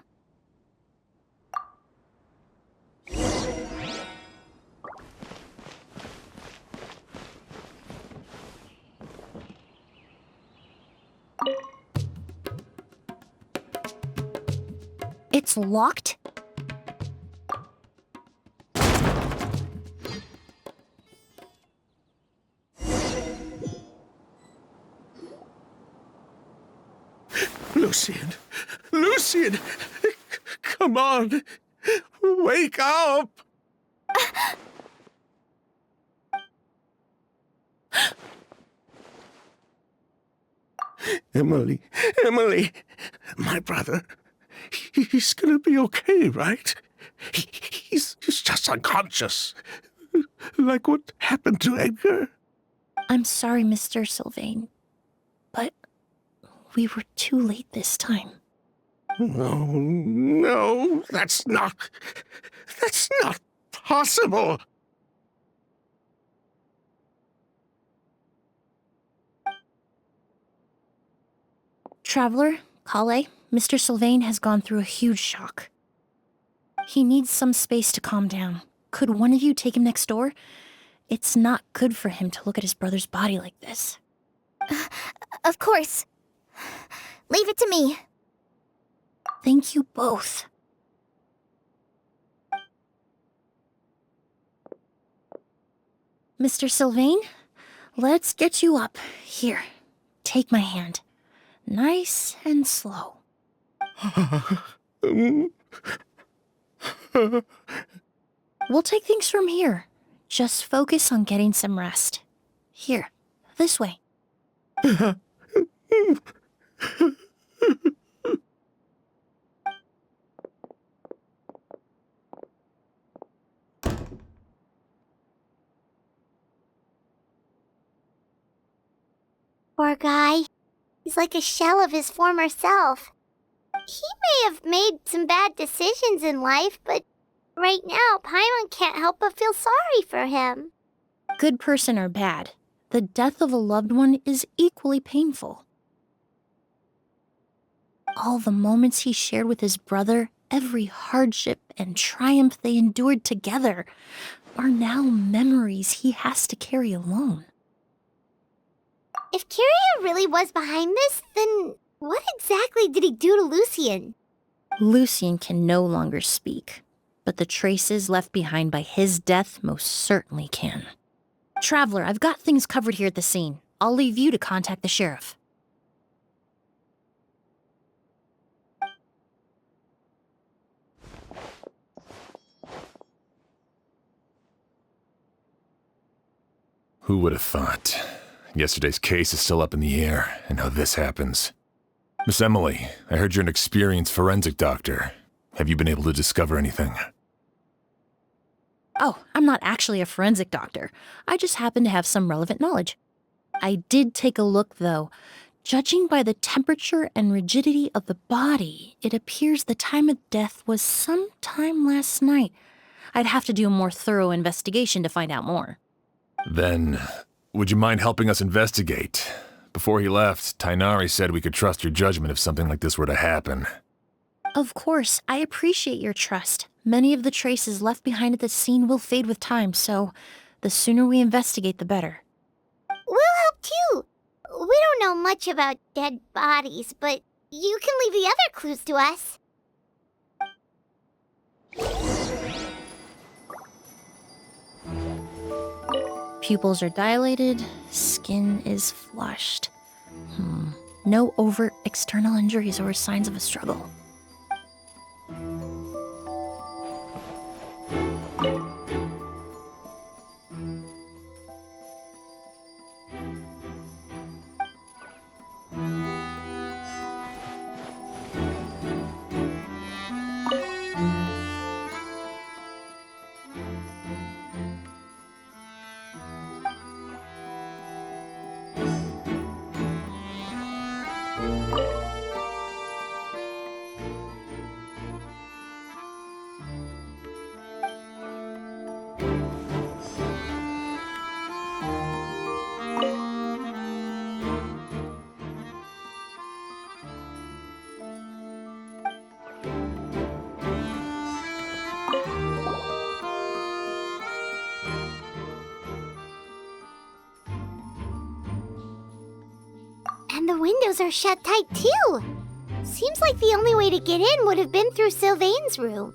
It's locked?
Lucian! Lucian! Come on! Wake up! Emilie! Emilie! My brother, he's gonna be okay, right? He's just unconscious. Like what happened to Edgar.
I'm sorry, Mr. Sylvain, but we were too late this time.
No, that's not possible.
Traveler, Kale, Mr. Sylvain has gone through a huge shock. He needs some space to calm down. Could one of you take him next door? It's not good for him to look at his brother's body like this.
Of course. Leave it to me.
Thank you both. Mr. Sylvain, let's get you up. Here, take my hand. Nice and slow. We'll take things from here. Just focus on getting some rest. Here, this way.
Poor guy. He's like a shell of his former self. He may have made some bad decisions in life, but right now, Paimon can't help but feel sorry for him.
Good person or bad, the death of a loved one is equally painful. All the moments he shared with his brother, every hardship and triumph they endured together, are now memories he has to carry alone.
If Curio really was behind this, then what exactly did he do to Lucian?
Lucian can no longer speak, but the traces left behind by his death most certainly can. Traveler, I've got things covered here at the scene. I'll leave you to contact the sheriff.
Who would have thought? Yesterday's case is still up in the air, and now this happens. Miss Emilie, I heard you're an experienced forensic doctor. Have you been able to discover anything?
Oh, I'm not actually a forensic doctor. I just happen to have some relevant knowledge. I did take a look, though. Judging by the temperature and rigidity of the body, it appears the time of death was sometime last night. I'd have to do a more thorough investigation to find out more.
Then, would you mind helping us investigate? Before he left, Tighnari said we could trust your judgment if something like this were to happen.
Of course, I appreciate your trust. Many of the traces left behind at the scene will fade with time, so the sooner we investigate, the better.
We'll help too. We don't know much about dead bodies, but you can leave the other clues to us.
Pupils are dilated, skin is flushed. No overt external injuries or signs of a struggle.
And the windows are shut tight, too. Seems like the only way to get in would have been through Sylvain's room.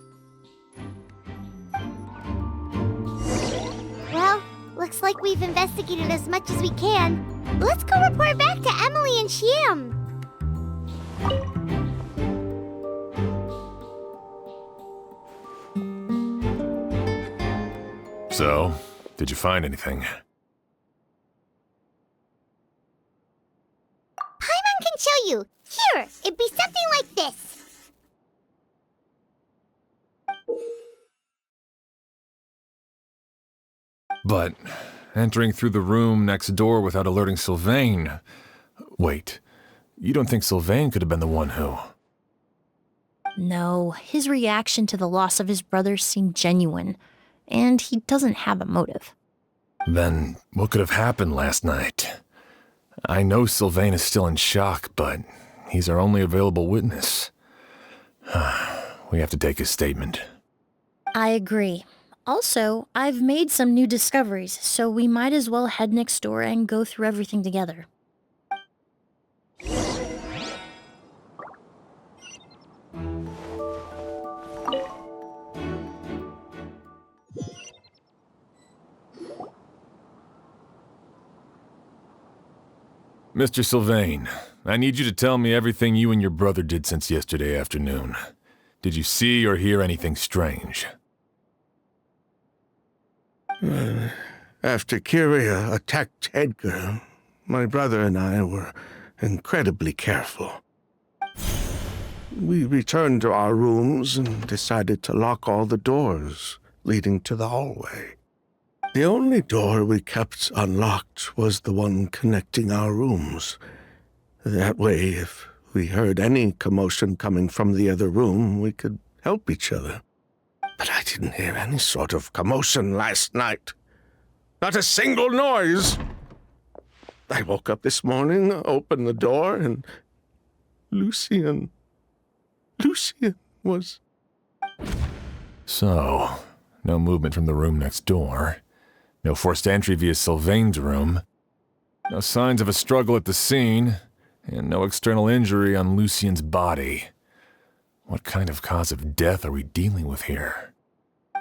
Well, looks like we've investigated as much as we can. Let's go report back to Emilie and Xiam.
So, did you find anything?
Paimon can show you. Here, it'd be something like this.
But entering through the room next door without alerting Sylvain... Wait, you don't think Sylvain could have been the one who...
No, his reaction to the loss of his brother seemed genuine, and he doesn't have a motive.
Then what could have happened last night? I know Sylvain is still in shock, but he's our only available witness. We have to take his statement.
I agree. Also, I've made some new discoveries, so we might as well head next door and go through everything together.
Mr. Sylvain, I need you to tell me everything you and your brother did since yesterday afternoon. Did you see or hear anything strange?
After Kyria attacked Edgar, my brother and I were incredibly careful. We returned to our rooms and decided to lock all the doors leading to the hallway. The only door we kept unlocked was the one connecting our rooms. That way, if we heard any commotion coming from the other room, we could help each other. But I didn't hear any sort of commotion last night. Not a single noise. I woke up this morning, opened the door, and Lucian was...
So, no movement from the room next door. No forced entry via Sylvain's room. No signs of a struggle at the scene. And no external injury on Lucian's body. What kind of cause of death are we dealing with here?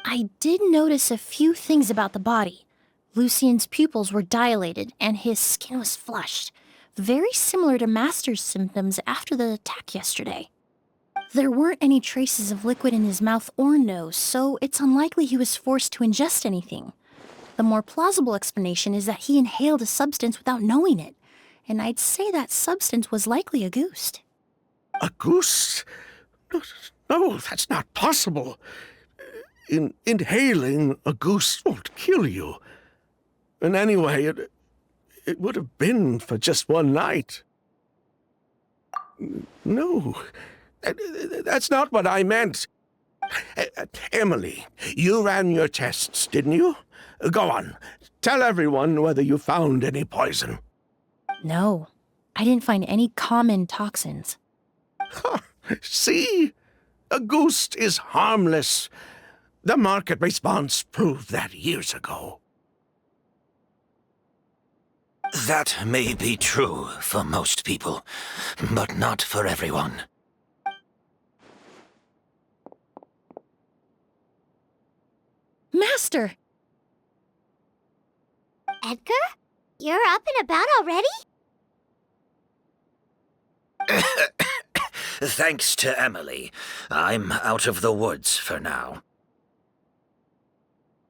I did notice a few things about the body. Lucian's pupils were dilated, and his skin was flushed. Very similar to Master's symptoms after the attack yesterday. There weren't any traces of liquid in his mouth or nose, so it's unlikely he was forced to ingest anything. The more plausible explanation is that he inhaled a substance without knowing it, and I'd say that substance was likely a ghost.
A goose? No, that's not possible. Inhaling a goose won't kill you. And anyway, it would have been for just one night. No, that's not what I meant. Emilie, you ran your tests, didn't you? Go on, tell everyone whether you found any poison.
No, I didn't find any common toxins.
See? A ghost is harmless. The market response proved that years ago.
That may be true for most people, but not for everyone.
Master!
Edgar? You're up and about already?
Thanks to Emilie, I'm out of the woods for now.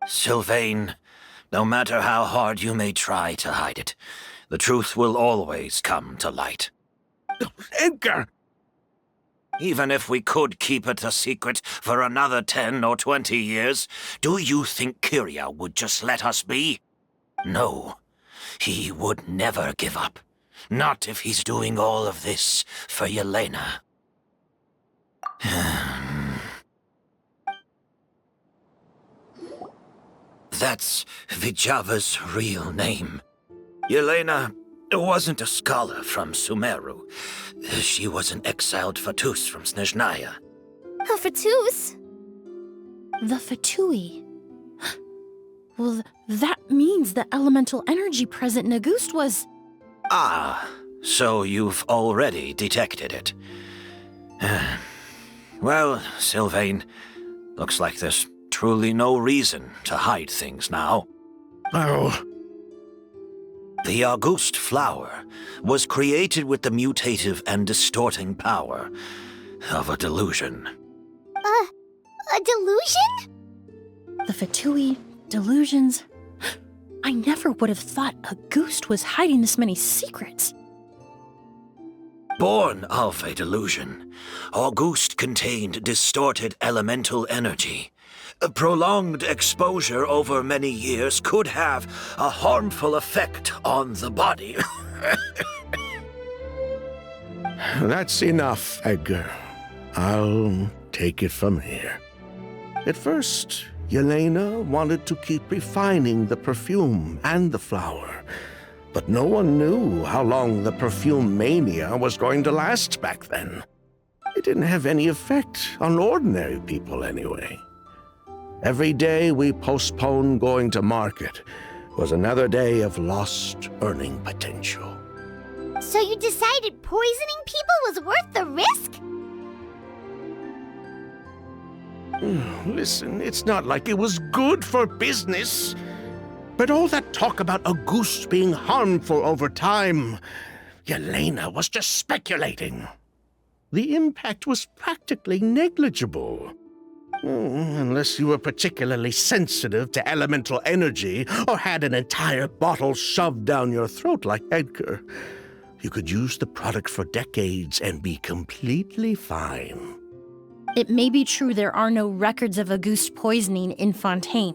Sylvain, no matter how hard you may try to hide it, the truth will always come to light.
Edgar!
Even if we could keep it a secret for another 10 or 20 years, do you think Kyria would just let us be? No, he would never give up. Not if he's doing all of this for Yelena. That's Vijava's real name. Yelena wasn't a scholar from Sumeru. She was an exiled Fatus from Snezhnaya.
A Fatus?
The Fatui. Well, that means the elemental energy present in August was...
Ah, So you've already detected it. Well, Sylvain, looks like there's truly no reason to hide things now.
Oh.
The August Flower was created with the mutative and distorting power of a delusion.
A delusion?
The Fatui, delusions. I never would have thought August was hiding this many secrets.
Born of a delusion, August contained distorted elemental energy. A prolonged exposure over many years could have a harmful effect on the body.
That's enough, Edgar. I'll take it from here. At first, Yelena wanted to keep refining the perfume and the flower, but no one knew how long the perfume mania was going to last back then. It didn't have any effect on ordinary people anyway. Every day we postponed going to market was another day of lost earning potential.
So you decided poisoning people was worth the risk?
Listen, it's not like it was good for business. But all that talk about August being harmful over time, Yelena was just speculating. The impact was practically negligible. Unless you were particularly sensitive to elemental energy or had an entire bottle shoved down your throat like Edgar. You could use the product for decades and be completely fine.
It may be true there are no records of August poisoning in Fontaine.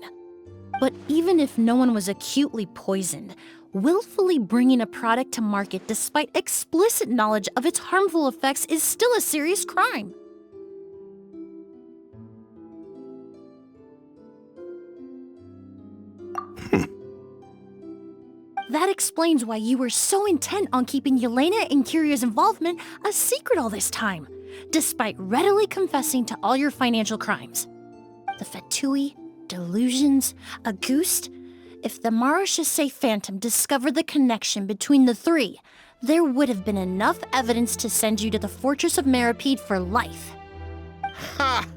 But even if no one was acutely poisoned, willfully bringing a product to market despite explicit knowledge of its harmful effects is still a serious crime. That explains why you were so intent on keeping Yelena and Kiria's involvement a secret all this time, despite readily confessing to all your financial crimes. The Fatui, delusions, August. If the Marechaussee Phantom discovered the connection between the three, there would have been enough evidence to send you to the Fortress of Meripede for life.
Ha!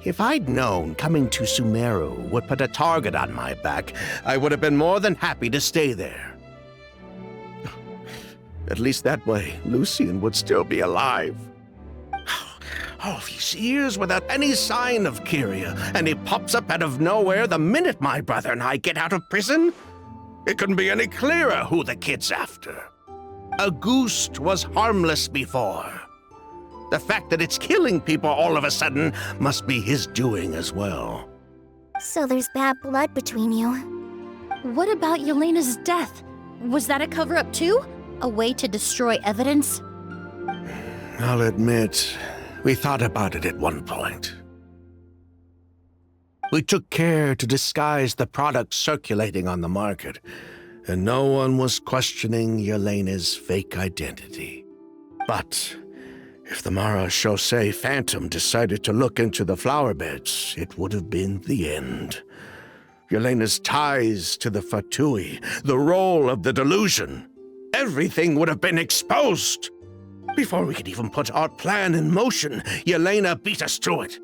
If I'd known coming to Sumeru would put a target on my back, I would have been more than happy to stay there. At least that way, Lucien would still be alive. All these years without any sign of Kyria, and he pops up out of nowhere the minute my brother and I get out of prison? It couldn't be any clearer who the kid's after. August was harmless before. The fact that it's killing people all of a sudden must be his doing as well.
So there's bad blood between you.
What about Yelena's death? Was that a cover-up too? A way to destroy evidence?
I'll admit, we thought about it at one point. We took care to disguise the products circulating on the market, and no one was questioning Yelena's fake identity. But if the Marechaussee Phantom decided to look into the flower beds, it would have been the end. Yelena's ties to the Fatui, the role of the delusion, everything would have been exposed. Before we could even put our plan in motion, Yelena beat us to it.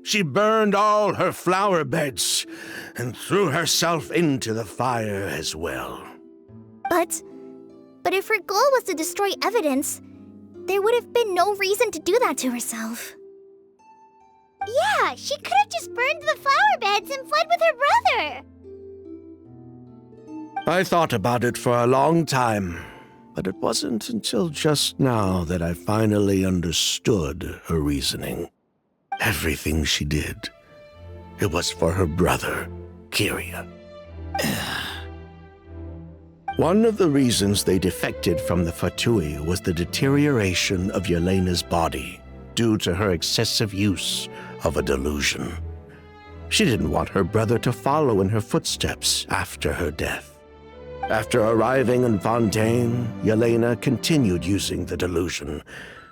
She burned all her flower beds and threw herself into the fire as well.
But if her goal was to destroy evidence, there would have been no reason to do that to herself.
Yeah, she could have just burned the flower beds and fled with her brother.
I thought about it for a long time, but it wasn't until just now that I finally understood her reasoning. Everything she did, it was for her brother, Kyria. One of the reasons they defected from the Fatui was the deterioration of Yelena's body due to her excessive use of a delusion. She didn't want her brother to follow in her footsteps after her death. After arriving in Fontaine, Yelena continued using the delusion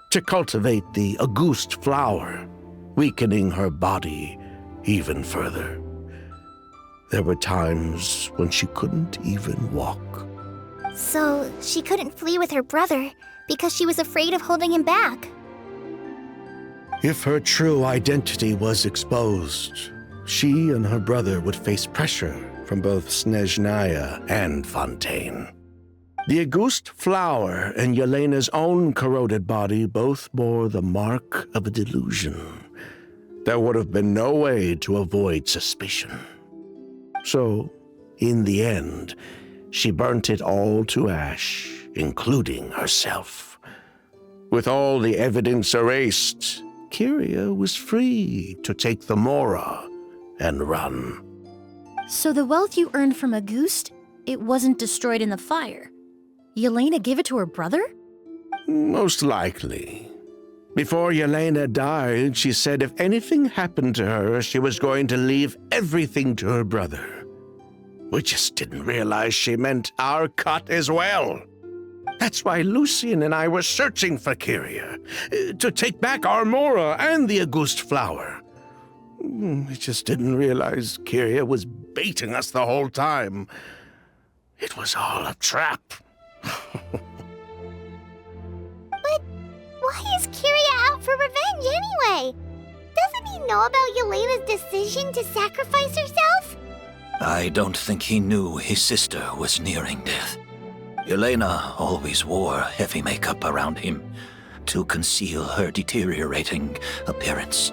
to cultivate the August flower, weakening her body even further. There were times when she couldn't even walk.
So she couldn't flee with her brother because she was afraid of holding him back.
If her true identity was exposed, she and her brother would face pressure from both Snezhnaya and Fontaine. The August flower and Yelena's own corroded body both bore the mark of a delusion. There would have been no way to avoid suspicion. So, in the end, she burnt it all to ash, including herself. With all the evidence erased, Kyria was free to take the Mora and run.
So the wealth you earned from August, it wasn't destroyed in the fire. Yelena gave it to her brother?
Most likely. Before Yelena died, she said if anything happened to her, she was going to leave everything to her brother. We just didn't realize she meant our cut as well. That's why Lucien and I were searching for Kyria, to take back our Mora and the August flower. We just didn't realize Kyria was baiting us the whole time. It was all a trap.
But why is Kyria out for revenge anyway? Doesn't he know about Yelena's decision to sacrifice herself?
I don't think he knew his sister was nearing death. Yelena always wore heavy makeup around him to conceal her deteriorating appearance.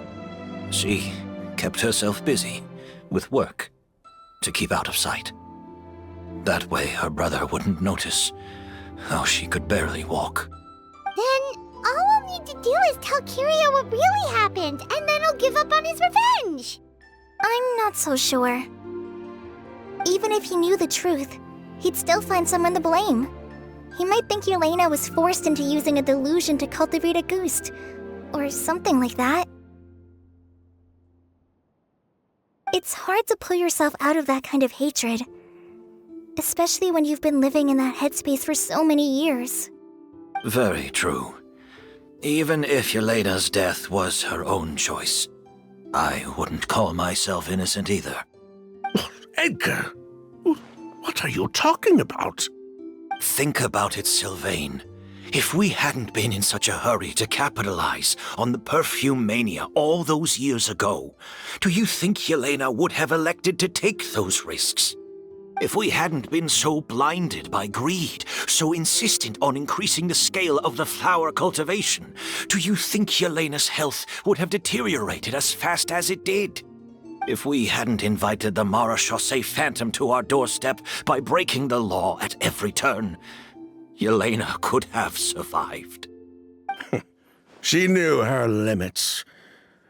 She kept herself busy with work to keep out of sight. That way her brother wouldn't notice how she could barely walk.
Then all we'll need to do is tell Kyria what really happened, and then he'll give up on his revenge.
I'm not so sure. Even if he knew the truth, he'd still find someone to blame. He might think Yelena was forced into using a delusion to cultivate a August, or something like that. It's hard to pull yourself out of that kind of hatred, especially when you've been living in that headspace for so many years.
Very true. Even if Yelena's death was her own choice, I wouldn't call myself innocent either.
Edgar, what are you talking about?
Think about it, Sylvain. If we hadn't been in such a hurry to capitalize on the perfume mania all those years ago, do you think Yelena would have elected to take those risks? If we hadn't been so blinded by greed, so insistent on increasing the scale of the flower cultivation, do you think Yelena's health would have deteriorated as fast as it did? If we hadn't invited the Marechaussee Phantom to our doorstep by breaking the law at every turn, Yelena could have survived.
She knew her limits.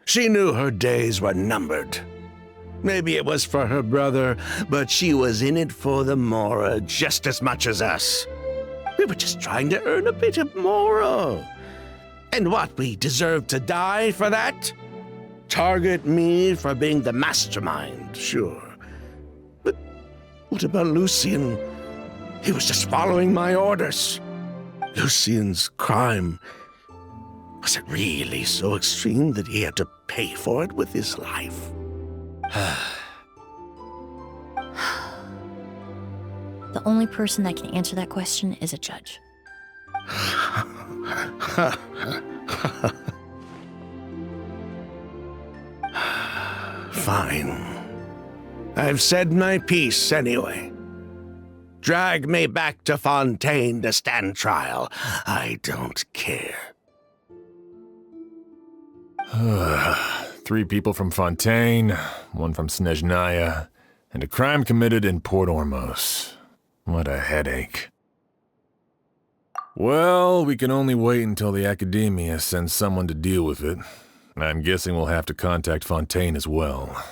She knew her days were numbered. Maybe it was for her brother, but she was in it for the Mora just as much as us. We were just trying to earn a bit of Mora. And what, we deserve to die for that? Target me for being the mastermind, sure. But what about Lucien? He was just following my orders. Lucien's crime, was it really so extreme that he had to pay for it with his life?
The only person that can answer that question is a judge.
Fine. I've said my piece anyway. Drag me back to Fontaine to stand trial. I don't care.
3 people from Fontaine, 1 from Snezhnaya, and a crime committed in Port Ormos. What a headache. Well, we can only wait until the Academia sends someone to deal with it. I'm guessing we'll have to contact Fontaine as well.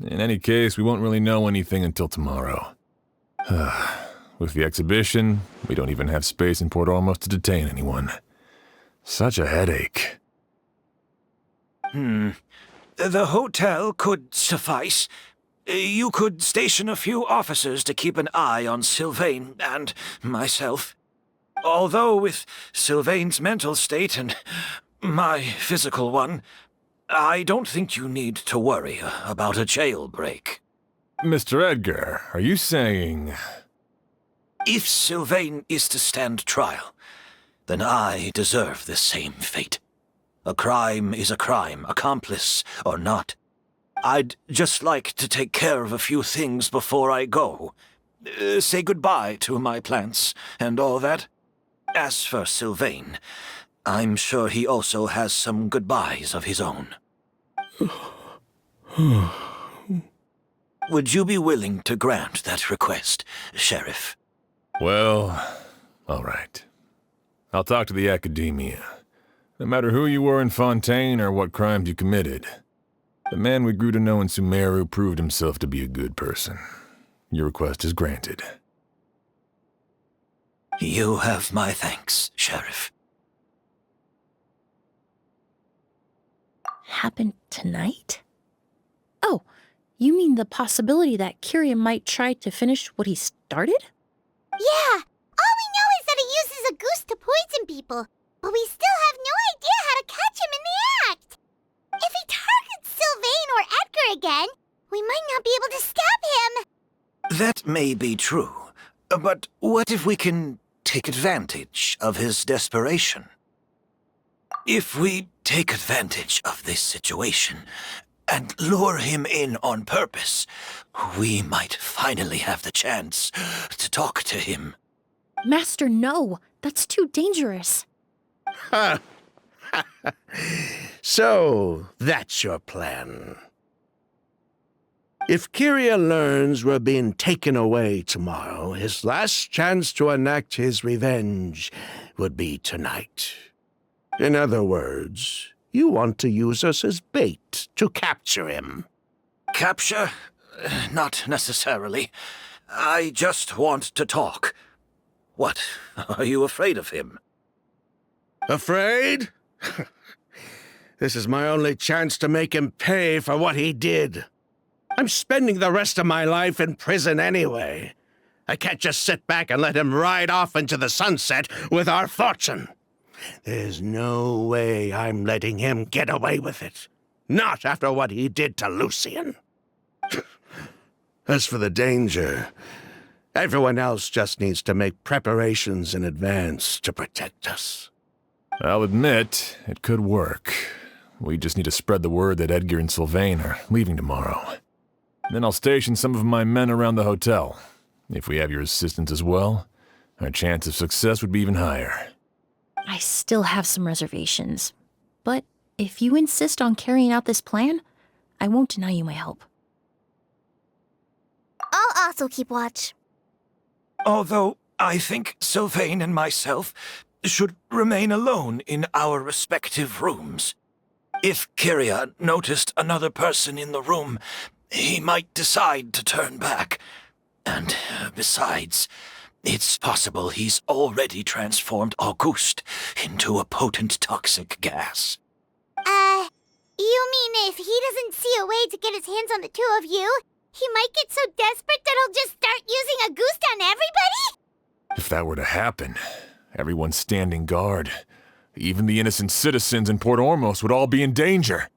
In any case, we won't really know anything until tomorrow. With the exhibition, we don't even have space in Port Ormos to detain anyone. Such a headache.
The hotel could suffice. You could station a few officers to keep an eye on Sylvain and myself. Although with Sylvain's mental state and my physical one, I don't think you need to worry about a jailbreak.
Mr. Edgar, are you saying...
If Sylvain is to stand trial, then I deserve the same fate. A crime is a crime, accomplice or not. I'd just like to take care of a few things before I go. Say goodbye to my plants and all that. As for Sylvain, I'm sure he also has some goodbyes of his own. Would you be willing to grant that request, Sheriff?
Well, all right. I'll talk to the Academia. No matter who you were in Fontaine or what crimes you committed, the man we grew to know in Sumeru proved himself to be a good person. Your request is granted.
You have my thanks, Sheriff.
Happen tonight? Oh, you mean the possibility that Kiria might try to finish what he started?
Yeah, all we know is that he uses a goose to poison people, but we still have no idea how to catch him in the act. If he targets Sylvain or Edgar again, we might not be able to stop him.
That may be true, but what if we can take advantage of his desperation? If we take advantage of this situation and lure him in on purpose, we might finally have the chance to talk to him.
Master, no. That's too dangerous.
So, that's your plan. If Kiria learns we're being taken away tomorrow, his last chance to enact his revenge would be tonight. In other words, you want to use us as bait to capture him.
Capture? Not necessarily. I just want to talk. What? Are you afraid of him?
Afraid? This is my only chance to make him pay for what he did. I'm spending the rest of my life in prison anyway. I can't just sit back and let him ride off into the sunset with our fortune. There's no way I'm letting him get away with it. Not after what he did to Lucian. As for the danger, everyone else just needs to make preparations in advance to protect us.
I'll admit, it could work. We just need to spread the word that Edgar and Sylvain are leaving tomorrow. Then I'll station some of my men around the hotel. If we have your assistance as well, our chance of success would be even higher.
I still have some reservations. But if you insist on carrying out this plan, I won't deny you my help.
I'll also keep watch.
Although I think Sylvain and myself should remain alone in our respective rooms. If Kiria noticed another person in the room, he might decide to turn back. And besides, it's possible he's already transformed Auguste into a potent toxic gas.
You mean if he doesn't see a way to get his hands on the two of you, he might get so desperate that he'll just start using Auguste on everybody?
If that were to happen, everyone standing guard, even the innocent citizens in Port Ormos would all be in danger.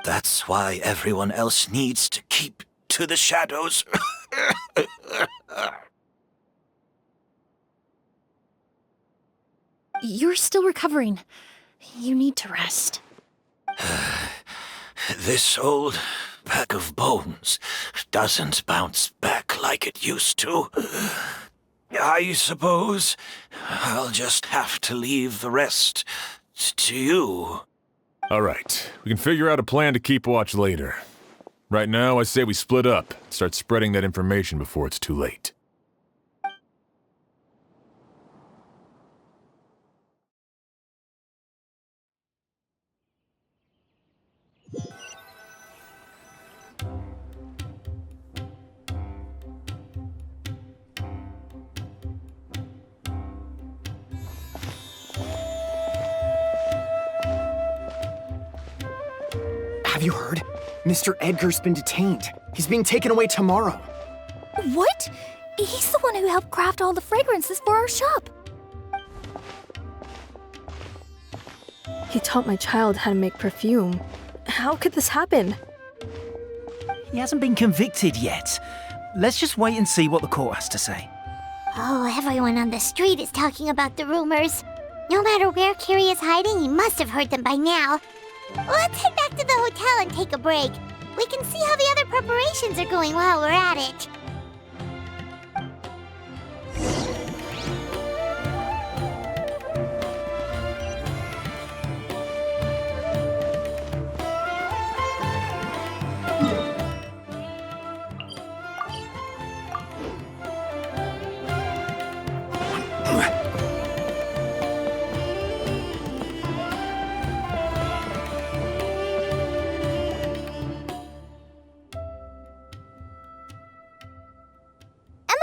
That's why everyone else needs to keep to the shadows.
You're still recovering. You need to rest.
This old bag of bones doesn't bounce back like it used to. I suppose I'll just have to leave the rest to you.
All right, we can figure out a plan to keep watch later. Right now, I say we split up, start spreading that information before it's too late.
Have you heard? Mr. Edgar's been detained. He's being taken away tomorrow.
What? He's the one who helped craft all the fragrances for our shop.
He taught my child how to make perfume. How could this happen?
He hasn't been convicted yet. Let's just wait and see what the court has to say.
Oh, everyone on the street is talking about the rumors. No matter where Kyrie is hiding, he must have heard them by now. Let's head back to the hotel and take a break. We can see how the other preparations are going while we're at it.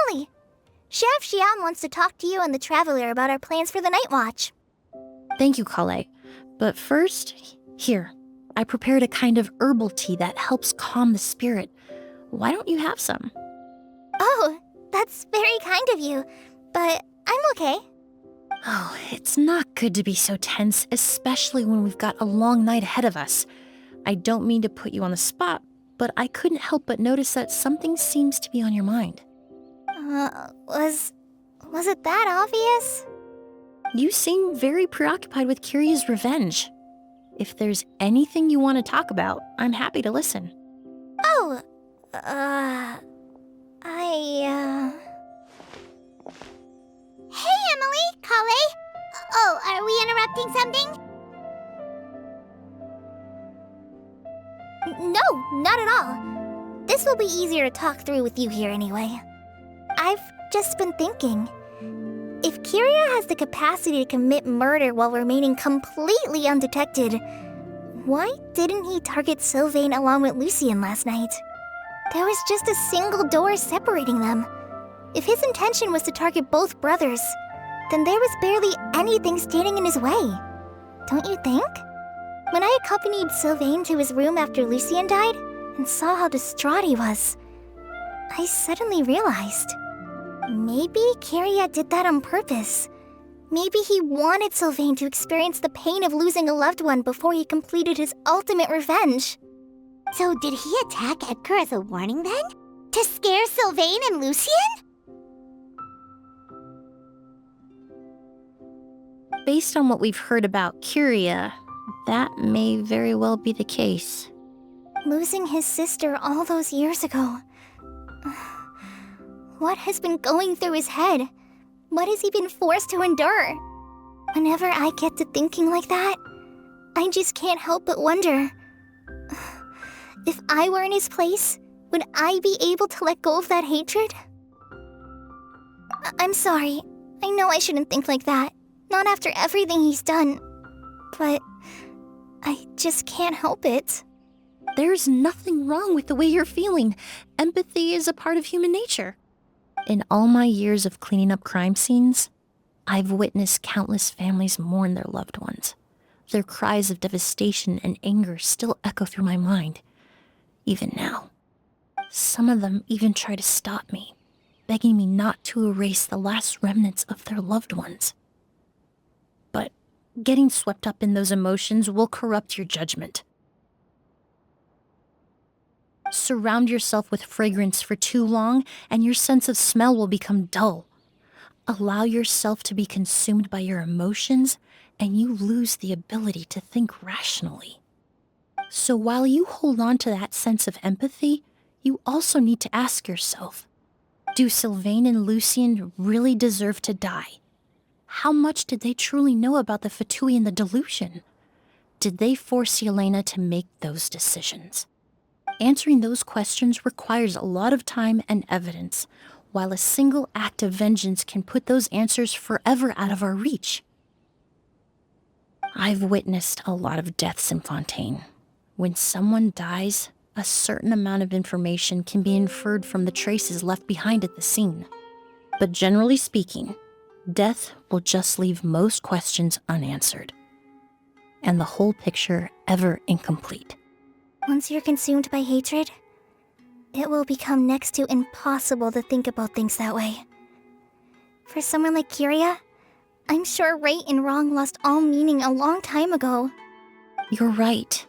Emilie! Chef Xian wants to talk to you and the Traveler about our plans for the night watch.
Thank you, Kale. But first, here, I prepared a kind of herbal tea that helps calm the spirit. Why don't you have some?
Oh, that's very kind of you, but I'm okay.
Oh, it's not good to be so tense, especially when we've got a long night ahead of us. I don't mean to put you on the spot, but I couldn't help but notice that something seems to be on your mind.
Was it that obvious?
You seem very preoccupied with Kyria's revenge. If there's anything you want to talk about, I'm happy to listen.
Oh,
Hey, Emilie! Kale! Oh, are we interrupting something?
No, not at all. This will be easier to talk through with you here anyway. I've just been thinking. If Kyria has the capacity to commit murder while remaining completely undetected, why didn't he target Sylvain along with Lucien last night? There was just a single door separating them. If his intention was to target both brothers, then there was barely anything standing in his way. Don't you think? When I accompanied Sylvain to his room after Lucien died and saw how distraught he was, I suddenly realized. Maybe Kyria did that on purpose. Maybe he wanted Sylvain to experience the pain of losing a loved one before he completed his ultimate revenge.
So did he attack Edgar as a warning then? To scare Sylvain and Lucien?
Based on what we've heard about Kyria, that may very well be the case.
Losing his sister all those years ago. What has been going through his head? What has he been forced to endure? Whenever I get to thinking like that, I just can't help but wonder. If I were in his place, would I be able to let go of that hatred? I'm sorry. I know I shouldn't think like that. Not after everything he's done. But I just can't help it.
There's nothing wrong with the way you're feeling. Empathy is a part of human nature. In all my years of cleaning up crime scenes, I've witnessed countless families mourn their loved ones. Their cries of devastation and anger still echo through my mind, even now. Some of them even try to stop me, begging me not to erase the last remnants of their loved ones. But getting swept up in those emotions will corrupt your judgment. Surround yourself with fragrance for too long, and your sense of smell will become dull. Allow yourself to be consumed by your emotions, and you lose the ability to think rationally. So while you hold on to that sense of empathy, you also need to ask yourself, do Sylvain and Lucien really deserve to die? How much did they truly know about the Fatui and the delusion? Did they force Yelena to make those decisions? Answering those questions requires a lot of time and evidence, while a single act of vengeance can put those answers forever out of our reach. I've witnessed a lot of deaths in Fontaine. When someone dies, a certain amount of information can be inferred from the traces left behind at the scene. But generally speaking, death will just leave most questions unanswered, and the whole picture ever incomplete.
Once you're consumed by hatred, it will become next to impossible to think about things that way. For someone like Kyria, I'm sure right and wrong lost all meaning a long time ago.
You're right.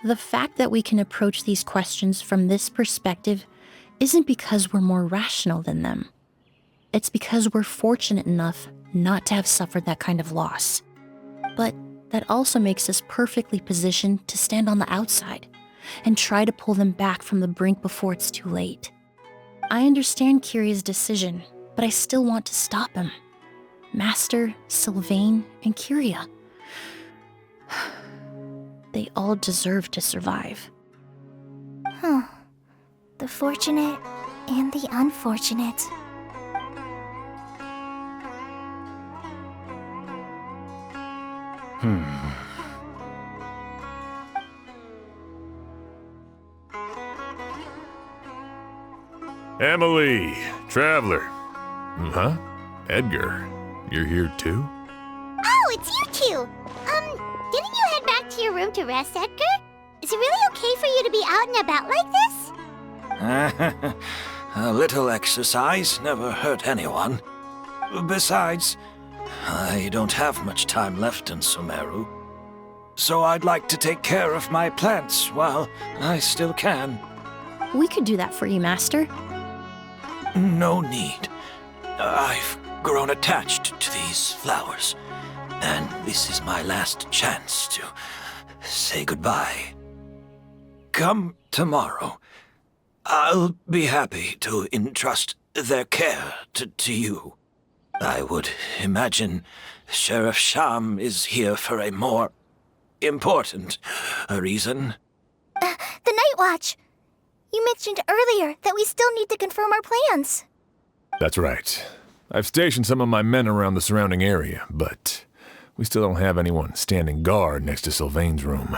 The fact that we can approach these questions from this perspective isn't because we're more rational than them. It's because we're fortunate enough not to have suffered that kind of loss. But that also makes us perfectly positioned to stand on the outside and try to pull them back from the brink before it's too late. I understand Kiria's decision, but I still want to stop him. Master, Sylvain, and Kiria. They all deserve to survive.
The fortunate and the unfortunate.
Emilie, traveler. Huh? Edgar, you're here too?
Oh, it's you two! Didn't you head back to your room to rest, Edgar? Is it really okay for you to be out and about like this?
A little exercise never hurt anyone. Besides, I don't have much time left in Sumeru. So I'd like to take care of my plants while I still can.
We could do that for you, Master.
No need. I've grown attached to these flowers, and this is my last chance to say goodbye. Come tomorrow. I'll be happy to entrust their care to you. I would imagine Sheriff Sham is here for a more important reason.
The Night Watch! You mentioned earlier that we still need to confirm our plans.
That's right. I've stationed some of my men around the surrounding area, but we still don't have anyone standing guard next to Sylvain's room.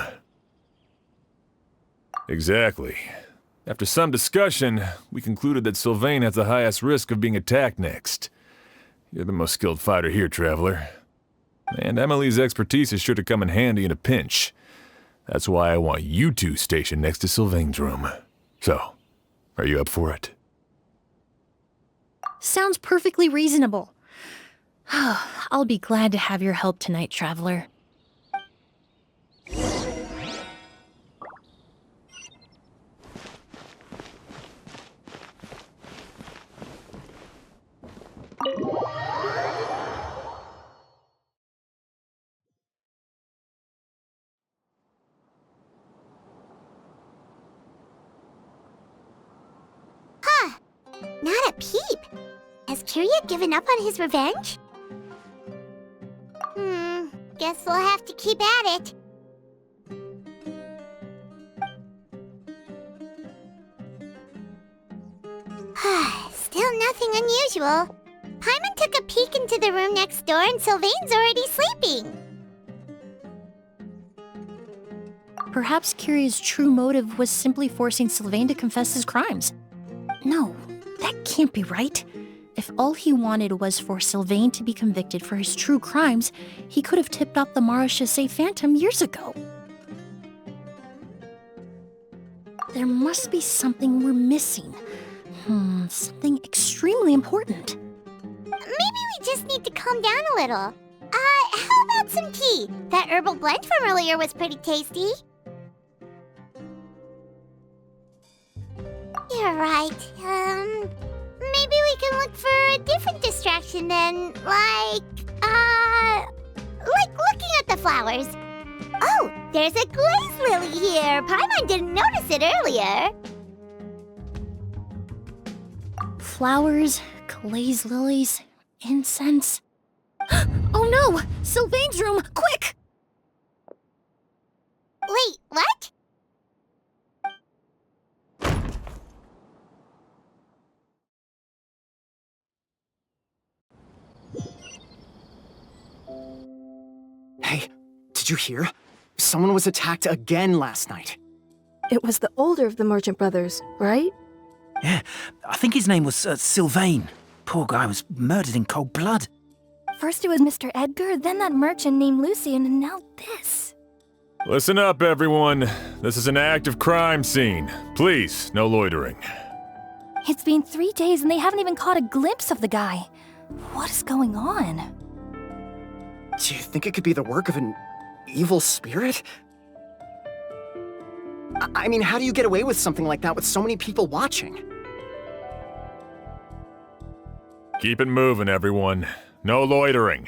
Exactly. After some discussion, we concluded that Sylvain has the highest risk of being attacked next. You're the most skilled fighter here, traveler. And Emilie's expertise is sure to come in handy in a pinch. That's why I want you two stationed next to Sylvain's room. So, are you up for it?
Sounds perfectly reasonable. I'll be glad to have your help tonight, traveler.
Not a peep. Has Kiria given up on his revenge? Guess we'll have to keep at it. Still nothing unusual. Paimon took a peek into the room next door and Sylvain's already sleeping.
Perhaps Kiria's true motive was simply forcing Sylvain to confess his crimes. No, that can't be right. If all he wanted was for Sylvain to be convicted for his true crimes, he could have tipped off the Marechaussee Phantom years ago. There must be something we're missing. Something extremely important.
Maybe we just need to calm down a little. How about some tea? That herbal blend from earlier was pretty tasty. You're right. Maybe we can look for a different distraction then, like looking at the flowers. Oh, there's a glaze lily here. Paimon didn't notice it earlier.
Flowers, glaze lilies, incense. Oh no! Sylvain's room! Quick!
Wait, what?
Hey, did you hear? Someone was attacked again last night.
It was the older of the merchant brothers, right?
Yeah, I think his name was Sylvain. Poor guy was murdered in cold blood.
First it was Mr. Edgar, then that merchant named Lucian, and now this.
Listen up, everyone. This is an active crime scene. Please, no loitering.
It's been 3 days and they haven't even caught a glimpse of the guy. What is going on?
Do you think it could be the work of an evil spirit? I mean, how do you get away with something like that with so many people watching?
Keep it moving, everyone. No loitering.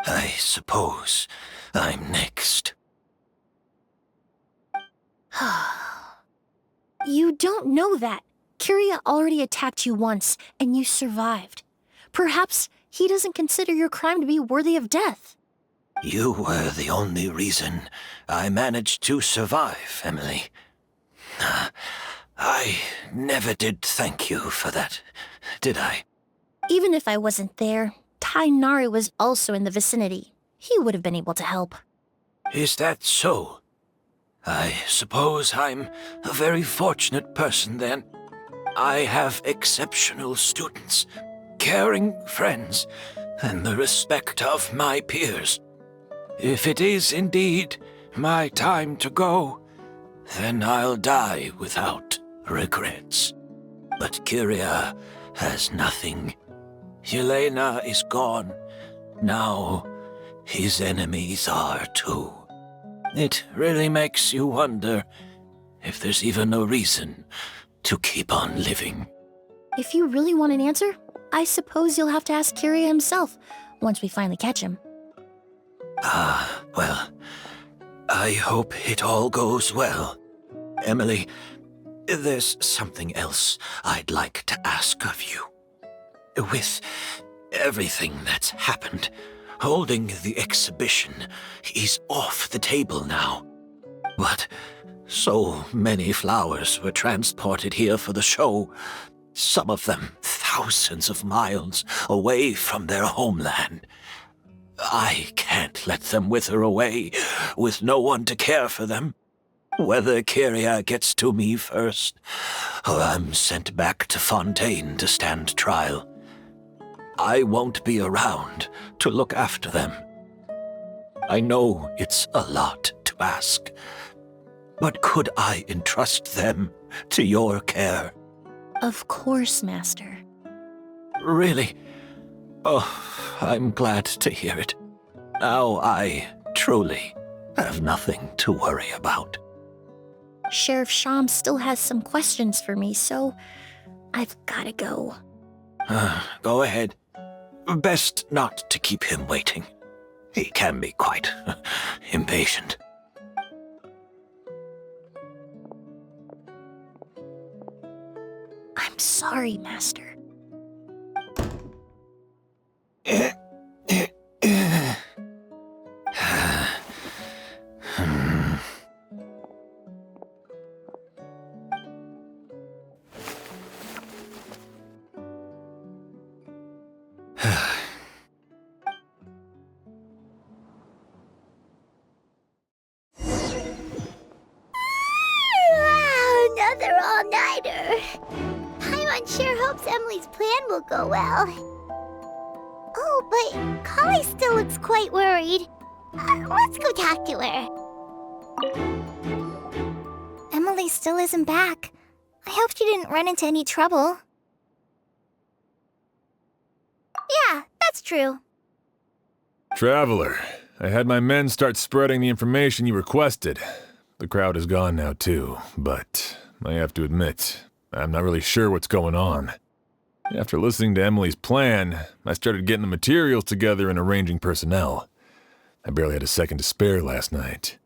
I suppose I'm next.
You don't know that. Kyria already attacked you once, and you survived. Perhaps he doesn't consider your crime to be worthy of death.
You were the only reason I managed to survive, Emilie. I never did thank you for that, did I?
Even if I wasn't there, Tainari was also in the vicinity. He would have been able to help.
Is that so? I suppose I'm a very fortunate person then. I have exceptional students, caring friends, and the respect of my peers. If it is indeed my time to go, then I'll die without regrets. But Kyria has nothing. Yelena is gone. Now, his enemies are too. It really makes you wonder if there's even a reason to keep on living.
If you really want an answer, I suppose you'll have to ask Kyria himself, once we finally catch him.
Well, I hope it all goes well. Emilie, there's something else I'd like to ask of you. With everything that's happened, holding the exhibition is off the table now. But so many flowers were transported here for the show, some of them thousands of miles away from their homeland. I can't let them wither away with no one to care for them. Whether Kyria gets to me first, or I'm sent back to Fontaine to stand trial, I won't be around to look after them. I know it's a lot to ask, but could I entrust them to your care?
Of course, Master.
Really? Oh, I'm glad to hear it. Now I truly have nothing to worry about.
Sheriff Sham still has some questions for me, so I've gotta go.
Go ahead. Best not to keep him waiting. He can be quite impatient.
I'm sorry, Master.
Another all-nighter. Paimon sure hopes Emilie's plan will go well. Oh, but Kali still looks quite worried. Let's go talk to her.
Emilie still isn't back. I hope she didn't run into any trouble. Yeah, that's true.
Traveler, I had my men start spreading the information you requested. The crowd is gone now too, but I have to admit, I'm not really sure what's going on. After listening to Emily's plan, I started getting the materials together and arranging personnel. I barely had a second to spare last night.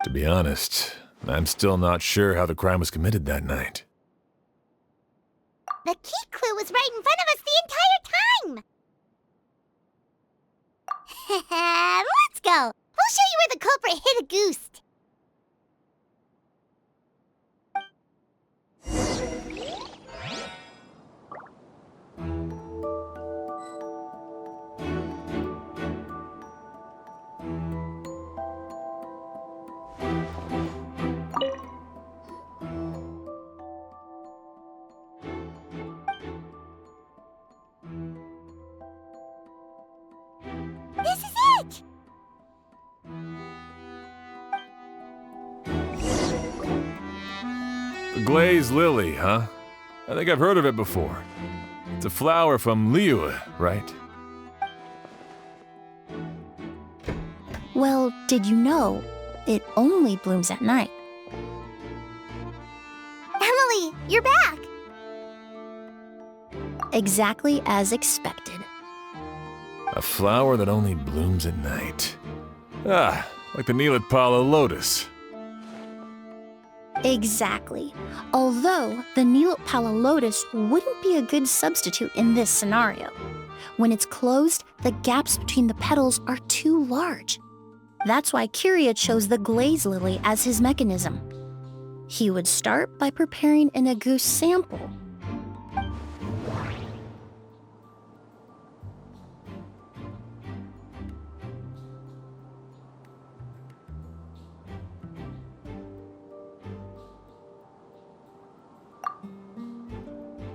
To be honest, I'm still not sure how the crime was committed that night.
The key clue was right in front of us the entire time! Let's go! We'll show you where the culprit hid a goose. This is it!
The glazed lily, huh? I think I've heard of it before. It's a flower from Liu, right?
Well, did you know it only blooms at night?
Emilie, you're back!
Exactly as expected.
A flower that only blooms at night. Ah, like the Neelitpala lotus.
Exactly. Although the Neelitpala lotus wouldn't be a good substitute in this scenario. When it's closed, the gaps between the petals are too large. That's why Kyria chose the glaze lily as his mechanism. He would start by preparing an agouti sample.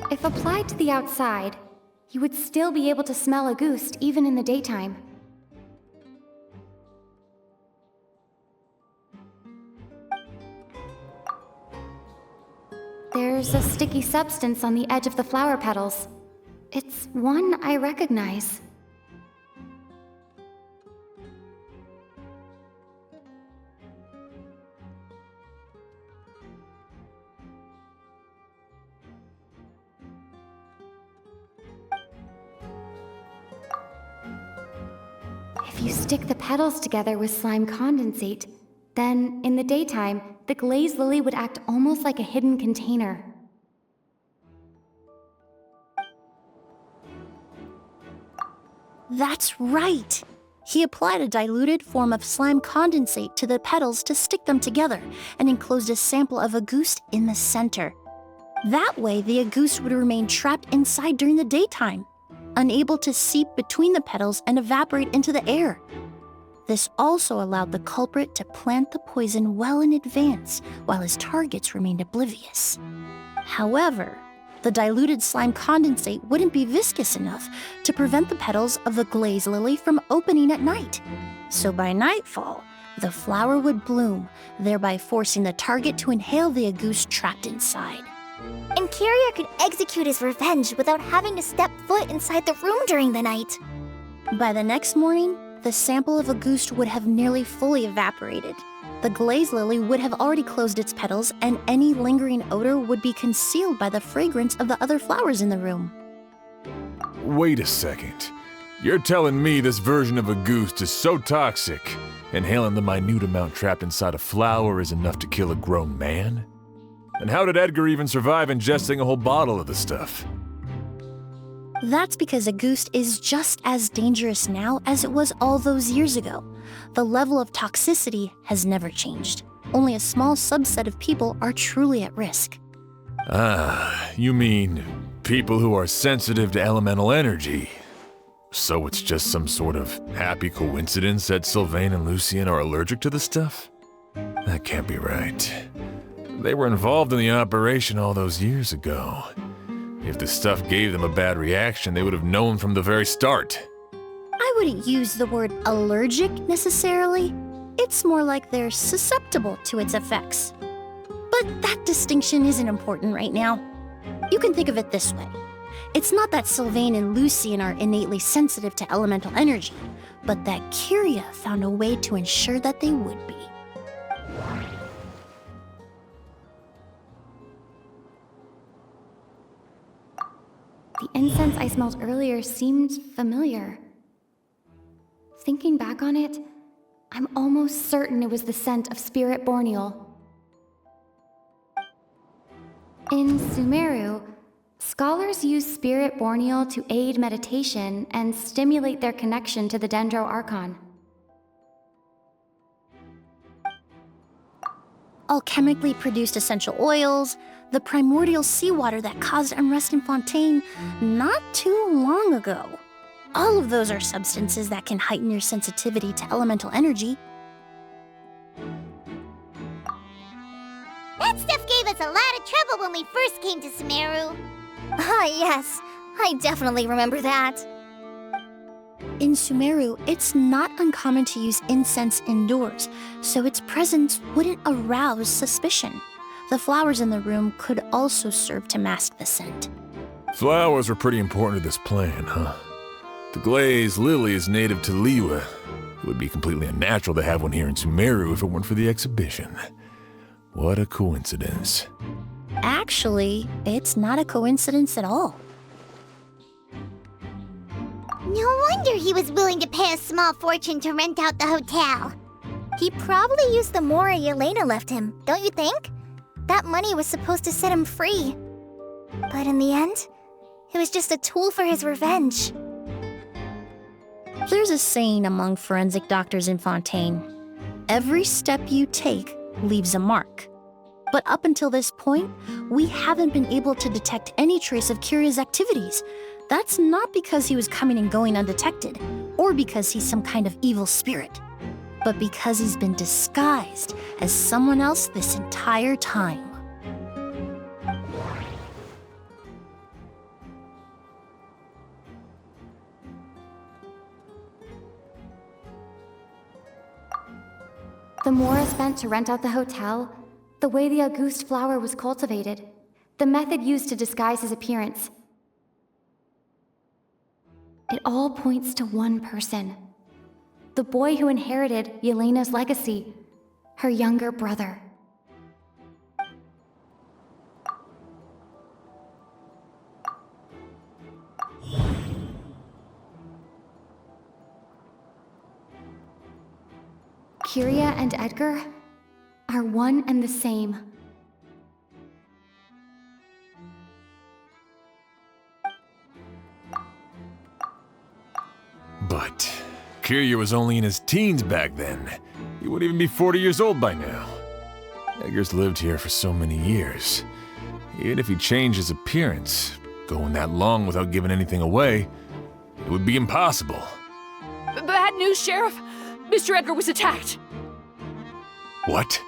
If applied to the outside, you would still be able to smell agouti even in the daytime. There's a sticky substance on the edge of the flower petals. It's one I recognize. If you stick the petals together with slime condensate, then, in the daytime, the glazed lily would act almost like a hidden container.
That's right! He applied a diluted form of slime condensate to the petals to stick them together and enclosed a sample of agouti in the center. That way, the agouti would remain trapped inside during the daytime, unable to seep between the petals and evaporate into the air. This also allowed the culprit to plant the poison well in advance, while his targets remained oblivious. However, the diluted slime condensate wouldn't be viscous enough to prevent the petals of the glaze lily from opening at night. So by nightfall, the flower would bloom, thereby forcing the target to inhale the agouti trapped inside.
And Kyria could execute his revenge without having to step foot inside the room during the night.
By the next morning, the sample of agouti would have nearly fully evaporated. The glaze lily would have already closed its petals, and any lingering odor would be concealed by the fragrance of the other flowers in the room.
Wait a second. You're telling me this version of agouti is so toxic, inhaling the minute amount trapped inside a flower is enough to kill a grown man? And how did Edgar even survive ingesting a whole bottle of the stuff?
That's because agouti is just as dangerous now as it was all those years ago. The level of toxicity has never changed. Only a small subset of people are truly at risk.
Ah, you mean people who are sensitive to elemental energy. So it's just some sort of happy coincidence that Sylvain and Lucien are allergic to the stuff? That can't be right. They were involved in the operation all those years ago. If the stuff gave them a bad reaction, they would have known from the very start.
I wouldn't use the word allergic necessarily. It's more like they're susceptible to its effects. But that distinction isn't important right now. You can think of it this way. It's not that Sylvain and Lucien are innately sensitive to elemental energy, but that Kyria found a way to ensure that they would be.
The incense I smelled earlier seemed familiar. Thinking back on it, I'm almost certain it was the scent of Spirit Borneal. In Sumeru, scholars use Spirit Borneal to aid meditation and stimulate their connection to the Dendro Archon.
Alchemically produced essential oils, the primordial seawater that caused unrest in Fontaine not too long ago. All of those are substances that can heighten your sensitivity to elemental energy.
That stuff gave us a lot of trouble when we first came to Sumeru.
Ah, yes. I definitely remember that.
In Sumeru, it's not uncommon to use incense indoors, so its presence wouldn't arouse suspicion. The flowers in the room could also serve to mask the scent.
Flowers were pretty important to this plan, huh? The glazed lily is native to Liwa. It would be completely unnatural to have one here in Sumeru if it weren't for the exhibition. What a coincidence.
Actually, it's not a coincidence at all.
No wonder he was willing to pay a small fortune to rent out the hotel.
He probably used the Mora Yelena left him, don't you think? That money was supposed to set him free. But in the end, it was just a tool for his revenge.
There's a saying among forensic doctors in Fontaine. Every step you take leaves a mark. But up until this point, we haven't been able to detect any trace of Kiria's activities. That's not because he was coming and going undetected, or because he's some kind of evil spirit, but because he's been disguised as someone else this entire time.
The Mora spent to rent out the hotel, the way the Auguste flower was cultivated, the method used to disguise his appearance. It all points to one person. The boy who inherited Yelena's legacy, her younger brother. Kiria and Edgar are one and the same.
But Kiria was only in his teens back then. He wouldn't even be 40 years old by now. Edgar's lived here for so many years. Even if he changed his appearance, going that long without giving anything away, it would be impossible.
Bad news, Sheriff! Mr. Edgar was attacked!
What?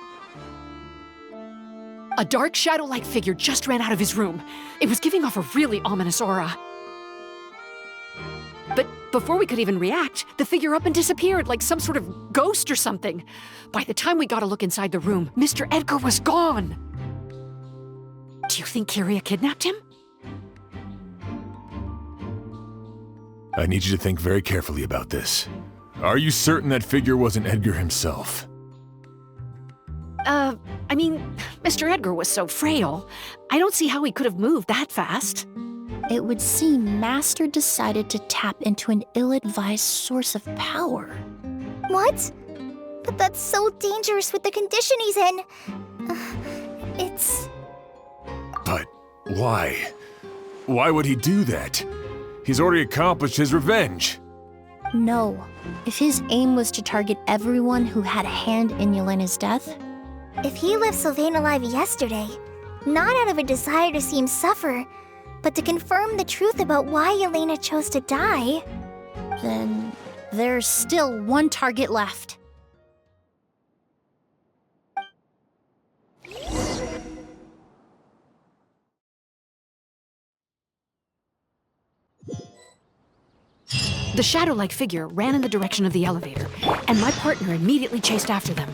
A dark shadow-like figure just ran out of his room. It was giving off a really ominous aura. But before we could even react, the figure up and disappeared like some sort of ghost or something. By the time we got a look inside the room, Mr. Edgar was gone. Do you think Kiria kidnapped him?
I need you to think very carefully about this. Are you certain that figure wasn't Edgar himself?
I mean, Mr. Edgar was so frail. I don't see how he could have moved that fast.
It would seem Master decided to tap into an ill-advised source of power.
What? But that's so dangerous with the condition he's in. It's...
But why? Why would he do that? He's already accomplished his revenge.
No. If his aim was to target everyone who had a hand in Yelena's death...
If he left Sylvain alive yesterday, not out of a desire to see him suffer, but to confirm the truth about why Yelena chose to die...
Then there's still one target left.
The shadow-like figure ran in the direction of the elevator, and my partner immediately chased after them.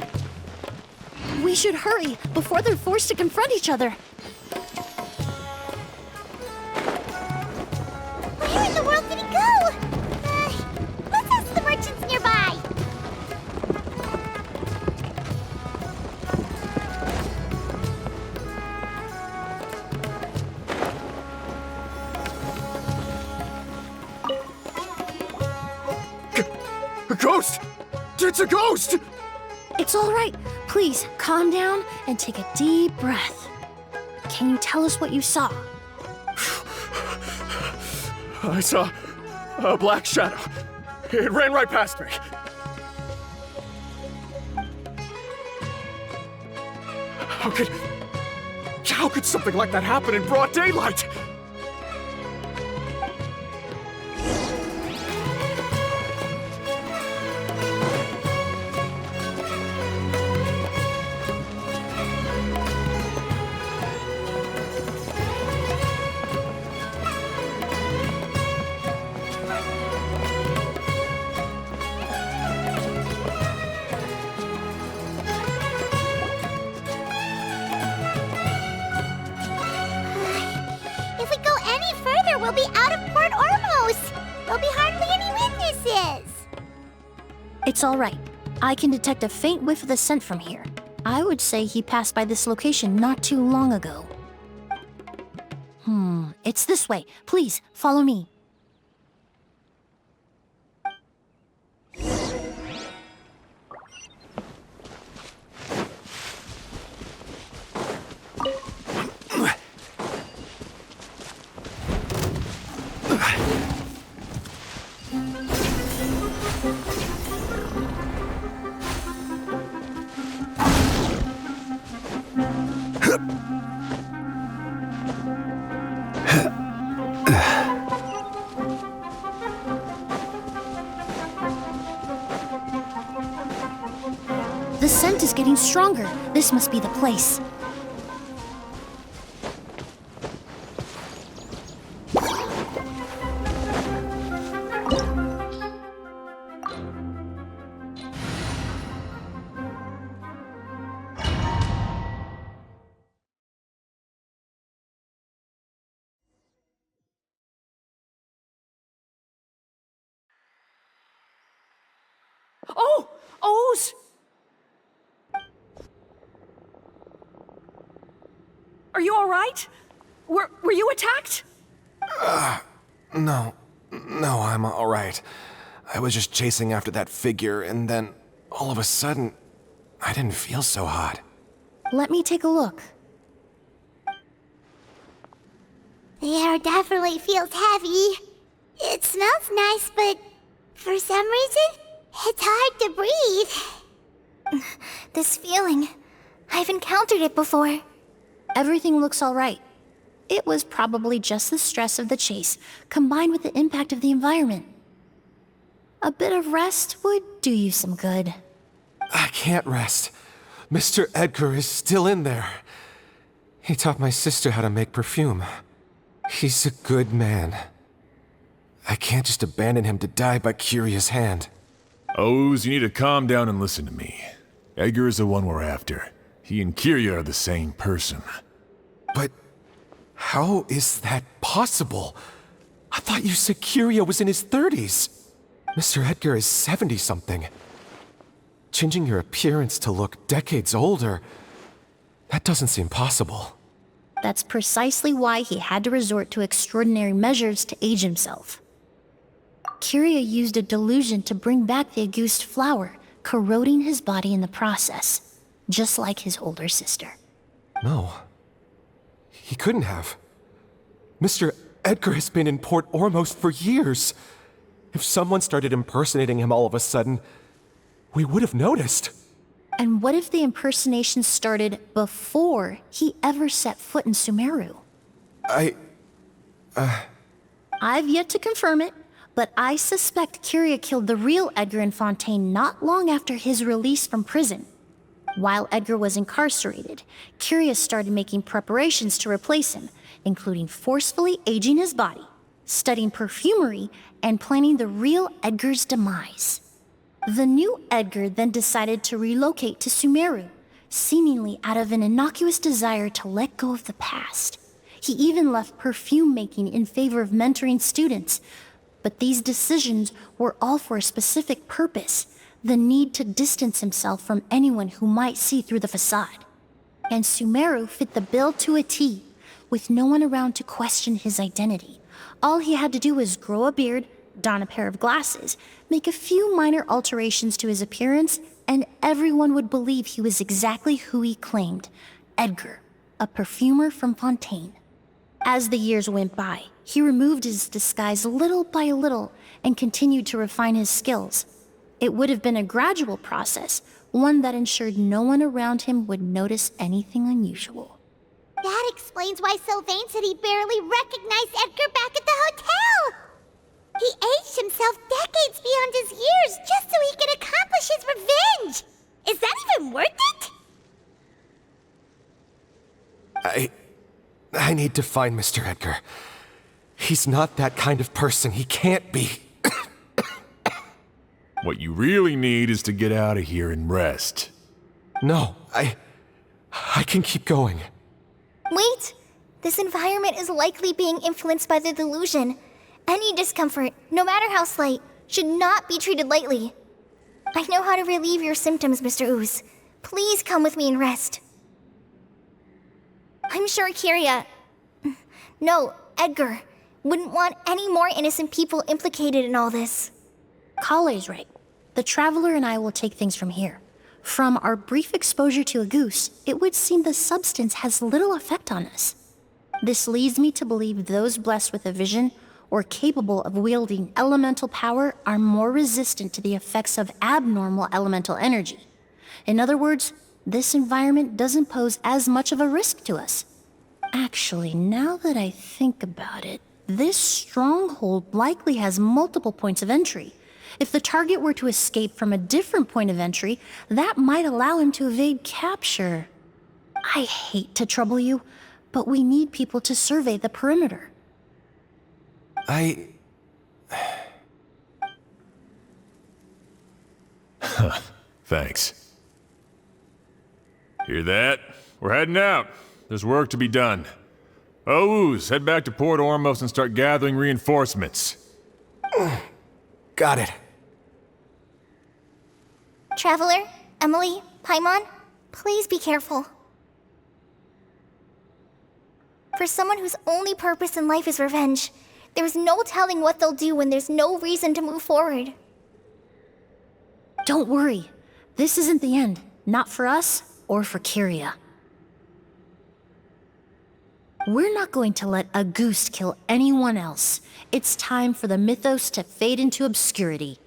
We should hurry before they're forced to confront each other.
Where in the world did he go? Let's ask the merchants nearby.
A ghost! It's a ghost!
It's all right. Please, calm down and take a deep breath. Can you tell us what you saw?
I saw a black shadow. It ran right past me. How could something like that happen in broad daylight?
It's all right. I can detect a faint whiff of the scent from here. I would say he passed by this location not too long ago. It's this way. Please, follow me. The scent is getting stronger. This must be the place.
Oh! O's! Are you all right? Were you attacked?
No, I'm all right. I was just chasing after that figure, and then all of a sudden, I didn't feel so hot.
Let me take a look.
The air definitely feels heavy. It smells nice, but for some reason, it's hard to breathe.
This feeling, I've encountered it before.
Everything looks all right. It was probably just the stress of the chase, combined with the impact of the environment. A bit of rest would do you some good.
I can't rest. Mr. Edgar is still in there. He taught my sister how to make perfume. He's a good man. I can't just abandon him to die by Curia's hand.
O's, you need to calm down and listen to me. Edgar is the one we're after. He and Curia are the same person.
But how is that possible? I thought you said Curia was in his 30s. Mr. Edgar is 70-something. Changing your appearance to look decades older, that doesn't seem possible.
That's precisely why he had to resort to extraordinary measures to age himself. Curia used a delusion to bring back the Auguste flower, corroding his body in the process, just like his older sister.
No. He couldn't have. Mr. Edgar has been in Port Ormos for years. If someone started impersonating him all of a sudden, we would have noticed.
And what if the impersonation started before he ever set foot in Sumeru? I've yet to confirm it, but I suspect Curia killed the real Edgar in Fontaine not long after his release from prison. While Edgar was incarcerated, Curia started making preparations to replace him, including forcefully aging his body, studying perfumery, and planning the real Edgar's demise. The new Edgar then decided to relocate to Sumeru, seemingly out of an innocuous desire to let go of the past. He even left perfume making in favor of mentoring students. But these decisions were all for a specific purpose: the need to distance himself from anyone who might see through the facade. And Sumeru fit the bill to a T, with no one around to question his identity. All he had to do was grow a beard, don a pair of glasses, make a few minor alterations to his appearance, and everyone would believe he was exactly who he claimed: Edgar, a perfumer from Fontaine. As the years went by, he removed his disguise little by little and continued to refine his skills. It would have been a gradual process, one that ensured no one around him would notice anything unusual.
That explains why Sylvain said he barely recognized Edgar back at the hotel! He aged himself decades beyond his years just so he could accomplish his revenge! Is that even worth it?
I need to find Mr. Edgar. He's not that kind of person. He can't be.
What you really need is to get out of here and rest.
No, I can keep going.
Wait! This environment is likely being influenced by the delusion. Any discomfort, no matter how slight, should not be treated lightly. I know how to relieve your symptoms, Mr. Ooze. Please come with me and rest. I'm sure Edgar wouldn't want any more innocent people implicated in all this.
Kale's right. The Traveler and I will take things from here. From our brief exposure to a goose, it would seem the substance has little effect on us. This leads me to believe those blessed with a vision or capable of wielding elemental power are more resistant to the effects of abnormal elemental energy. In other words, this environment doesn't pose as much of a risk to us. Actually, now that I think about it, this stronghold likely has multiple points of entry. If the target were to escape from a different point of entry, that might allow him to evade capture. I hate to trouble you, but we need people to survey the perimeter.
Thanks. Hear that? We're heading out. There's work to be done. Ooze, head back to Port Ormos and start gathering reinforcements.
Got it.
Traveler, Emilie, Paimon, please be careful. For someone whose only purpose in life is revenge, there's no telling what they'll do when there's no reason to move forward.
Don't worry. This isn't the end. Not for us or for Kyria. We're not going to let a goose kill anyone else. It's time for the mythos to fade into obscurity.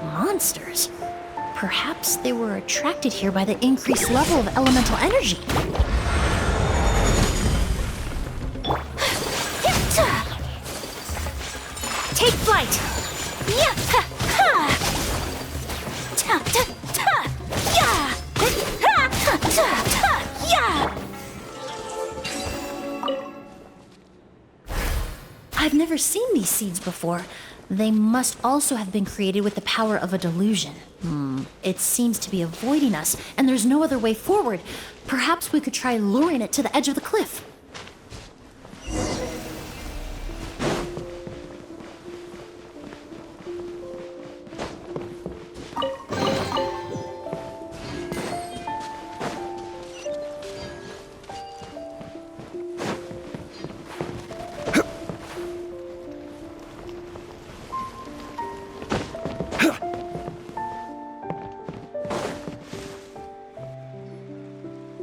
Monsters? Perhaps they were attracted here by the increased level of elemental energy.
Take flight!
I've never seen these seeds before. They must also have been created with the power of a delusion. It seems to be avoiding us, and there's no other way forward. Perhaps we could try luring it to the edge of the cliff.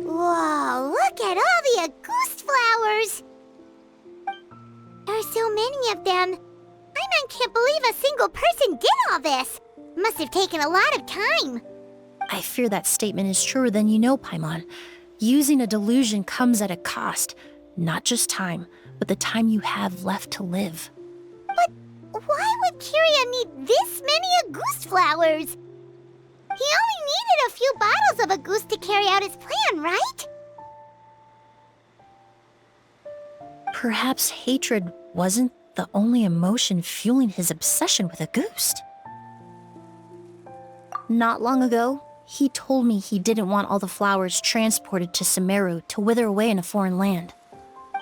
Whoa, look at all the Auguste flowers! There are so many of them. I can't believe a single person did all this. Must have taken a lot of time.
I fear that statement is truer than you know, Paimon. Using a delusion comes at a cost. Not just time, but the time you have left to live.
But why would Kyria need this many Auguste flowers? He only needed a few bottles of Auguste to carry out his plan, right?
Perhaps hatred wasn't the only emotion fueling his obsession with Auguste. Not long ago, he told me he didn't want all the flowers transported to Sumeru to wither away in a foreign land.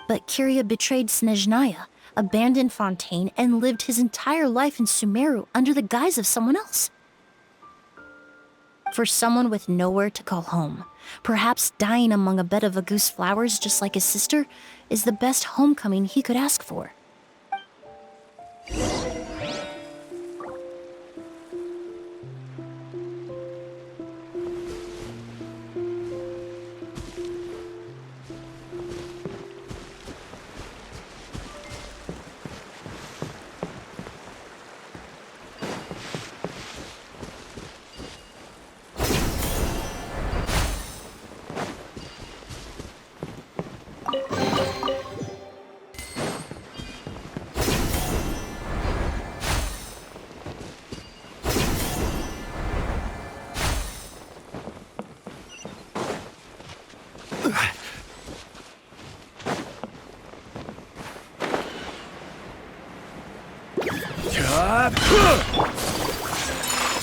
But Kyria betrayed Snezhnaya, abandoned Fontaine, and lived his entire life in Sumeru under the guise of someone else. For someone with nowhere to call home, perhaps dying among a bed of Auguste flowers just like his sister is the best homecoming he could ask for.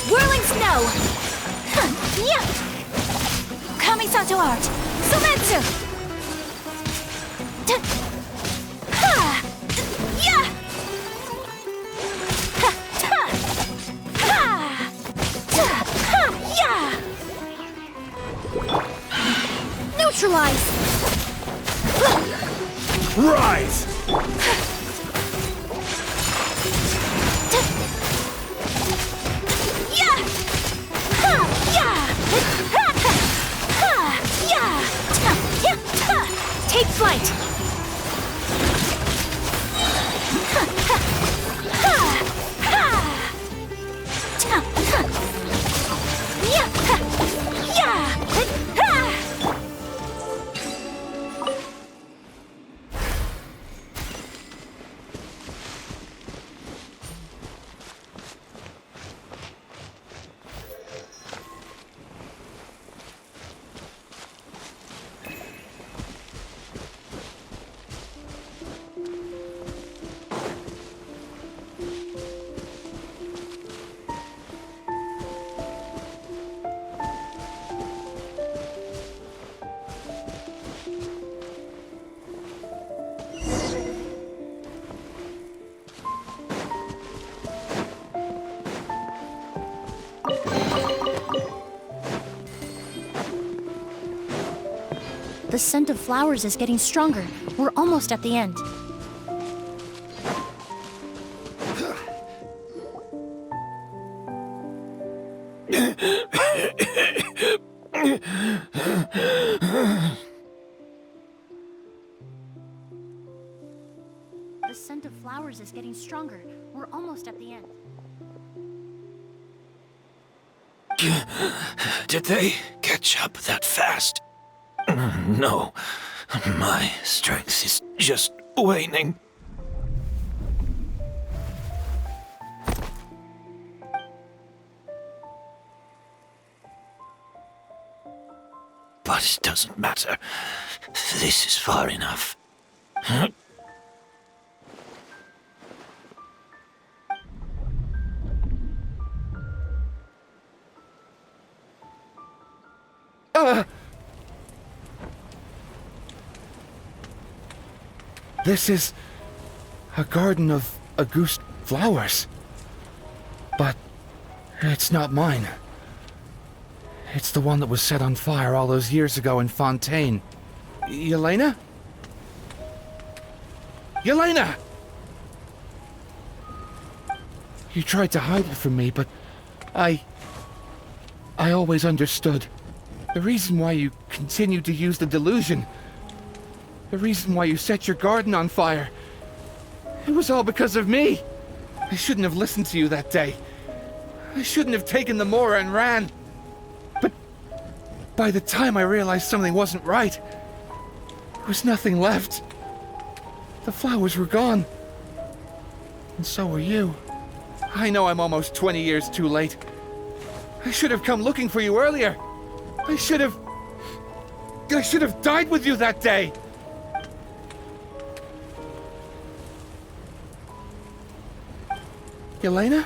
Whirling snow! Kamisato art! Sometsu! Ha! Ya! Ha! Ta! Ha! Ta! Ha! Ya! Neutralize!
Rise!
Ya! Ha! Ya! Ha! Ha! Ya! Ta! Ya! Ta! Take flight! Ha! Ha! Ha! Ha! Ta! Ha! Ya! Ha! Ya! Ha!
The scent of flowers is getting stronger. We're almost at the end. The scent of flowers is getting stronger. We're almost at the end.
Did they catch up that fast? No. My strength is just waning. But it doesn't matter. This is far enough.
This is a garden of Auguste flowers. But it's not mine. It's the one that was set on fire all those years ago in Fontaine. Yelena? Yelena! You tried to hide it from me, but I always understood. The reason why you continued to use the delusion, the reason why you set your garden on fire, it was all because of me. I shouldn't have listened to you that day. I shouldn't have taken the Mora and ran. But by the time I realized something wasn't right, there was nothing left. The flowers were gone. And so were you. I know I'm almost 20 years too late. I should have come looking for you earlier. I should have died with you that day. Yelena?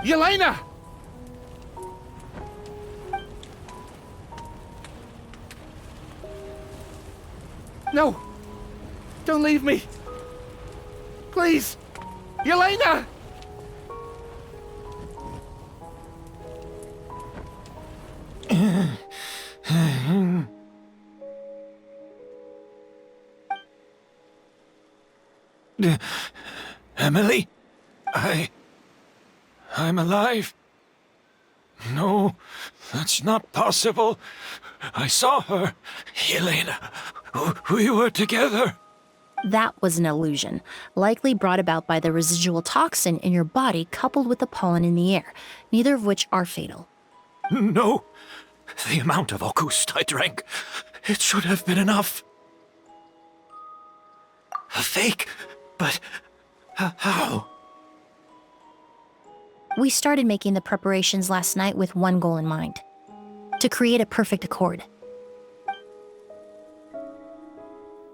Yelena! No! Don't leave me! Please! Yelena!
Emilie? I'm alive. No, that's not possible. I saw her. Yelena. We were together.
That was an illusion, likely brought about by the residual toxin in your body coupled with the pollen in the air, neither of which are fatal.
No. The amount of Auguste I drank, it should have been enough. A fake? But how?
We started making the preparations last night with one goal in mind: to create a perfect accord.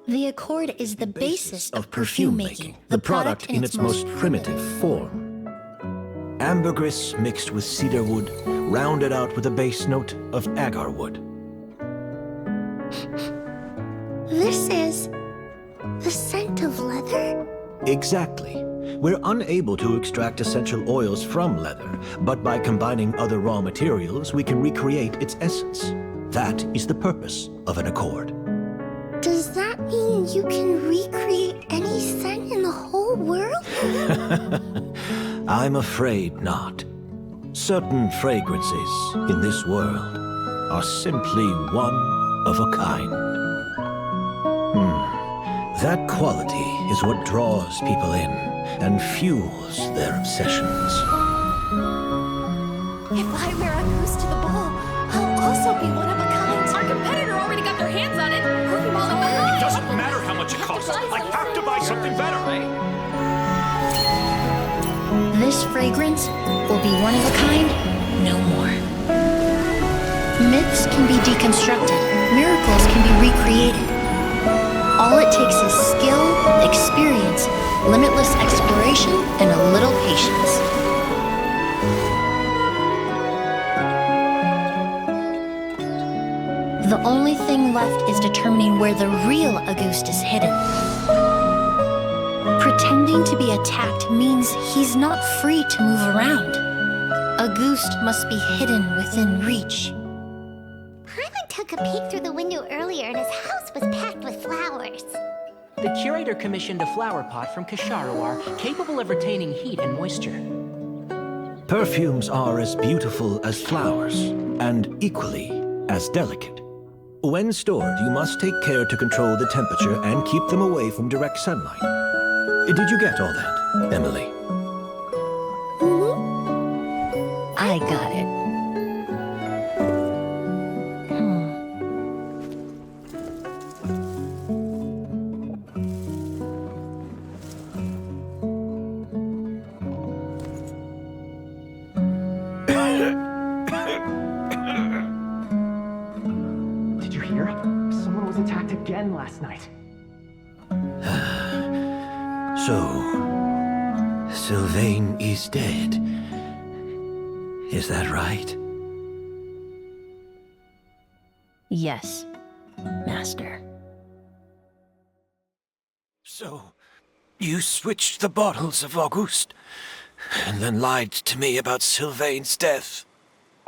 The accord is the basis of perfume making,
the product in its most primitive form.
Ambergris mixed with cedarwood, rounded out with a base note of agarwood.
This is the scent of leather?
Exactly. We're unable to extract essential oils from leather, but by combining other raw materials, we can recreate its essence. That is the purpose of an accord.
Does that mean you can recreate any scent in the whole world?
I'm afraid not. Certain fragrances in this world are simply one of a kind. That quality is what draws people in and fuels their obsessions.
If I wear a goose to the ball, I'll also be one of a kind. Our competitor already got their hands on it.
It doesn't matter how much it costs. I have to buy something better.
This fragrance will be one of a kind no more. Myths can be deconstructed. Miracles can be recreated. All it takes is skill, experience, limitless exploration, and a little patience. The only thing left is determining where the real Auguste is hidden. Pretending to be attacked means he's not free to move around. Auguste must be hidden within reach.
Paimon took a peek through the window earlier and his house was packed with flowers.
The curator commissioned a flower pot from Kasharawar, capable of retaining heat and moisture.
Perfumes are as beautiful as flowers, and equally as delicate. When stored, you must take care to control the temperature and keep them away from direct sunlight. Did you get all that, Emilie?
I got it.
Did you hear? Someone was attacked again last night.
So, Sylvain is dead. Is that right?
Yes, Master.
So, you switched the bottles of Auguste, and then lied to me about Sylvain's death.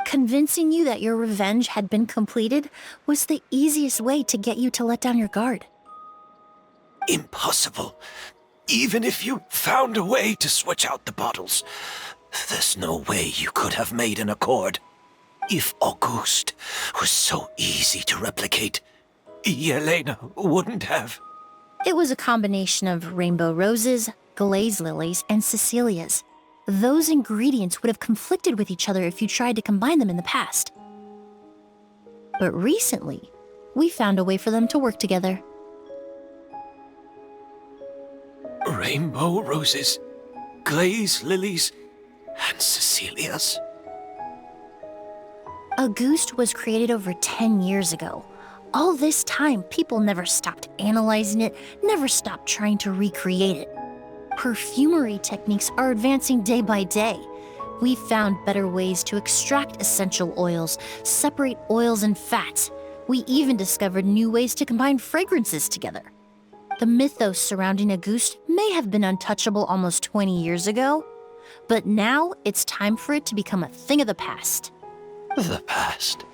Convincing you that your revenge had been completed was the easiest way to get you to let down your guard.
Impossible. Even if you found a way to switch out the bottles, there's no way you could have made an accord. If Auguste was so easy to replicate, Yelena wouldn't have.
It was a combination of rainbow roses, glaze lilies, and Cecilias. Those ingredients would have conflicted with each other if you tried to combine them in the past. But recently, we found a way for them to work together.
Rainbow roses, glaze lilies, and Cecilias.
Auguste was created over 10 years ago. All this time, people never stopped analyzing it, never stopped trying to recreate it. Perfumery techniques are advancing day by day. We found better ways to extract essential oils, separate oils and fats. We even discovered new ways to combine fragrances together. The mythos surrounding Auguste may have been untouchable almost 20 years ago, but now it's time for it to become a thing of the past.
The past?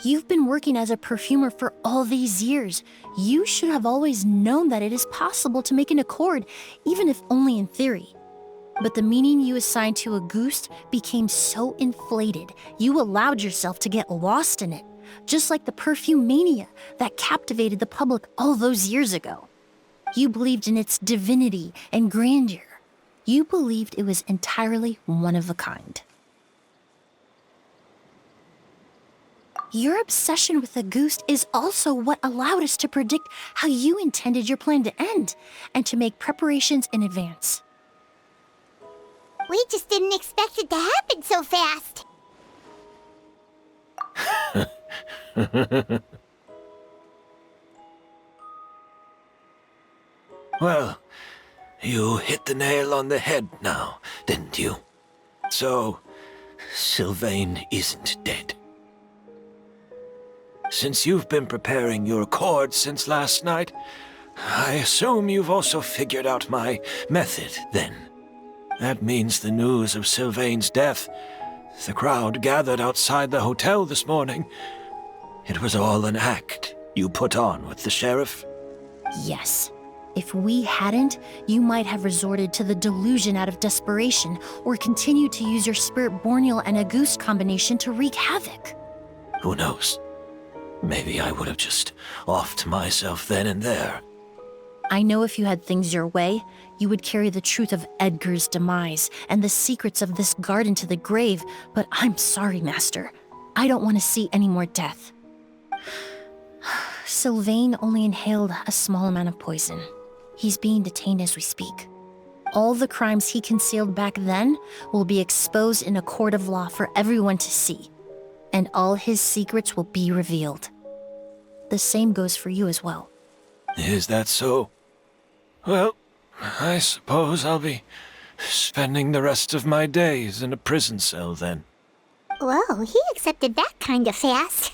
You've been working as a perfumer for all these years. You should have always known that it is possible to make an accord, even if only in theory. But the meaning you assigned to Auguste became so inflated, you allowed yourself to get lost in it, just like the perfume mania that captivated the public all those years ago. You believed in its divinity and grandeur. You believed it was entirely one of a kind. Your obsession with Auguste is also what allowed us to predict how you intended your plan to end, and to make preparations in advance.
We just didn't expect it to happen so fast.
Well, you hit the nail on the head now, didn't you? So, Sylvain isn't dead. Since you've been preparing your accord since last night, I assume you've also figured out my method, then. That means the news of Sylvain's death, the crowd gathered outside the hotel this morning, it was all an act you put on with the sheriff?
Yes. If we hadn't, you might have resorted to the delusion out of desperation, or continued to use your spirit Borneal and Auguste combination to wreak havoc.
Who knows? Maybe I would have just offed myself then and there.
I know if you had things your way, you would carry the truth of Edgar's demise and the secrets of this garden to the grave, but I'm sorry, Master. I don't want to see any more death. Sylvain only inhaled a small amount of poison. He's being detained as we speak. All the crimes he concealed back then will be exposed in a court of law for everyone to see, and all his secrets will be revealed. The same goes for you as well.
Is that so? Well, I suppose I'll be spending the rest of my days in a prison cell then.
Whoa, he accepted that kind of fast.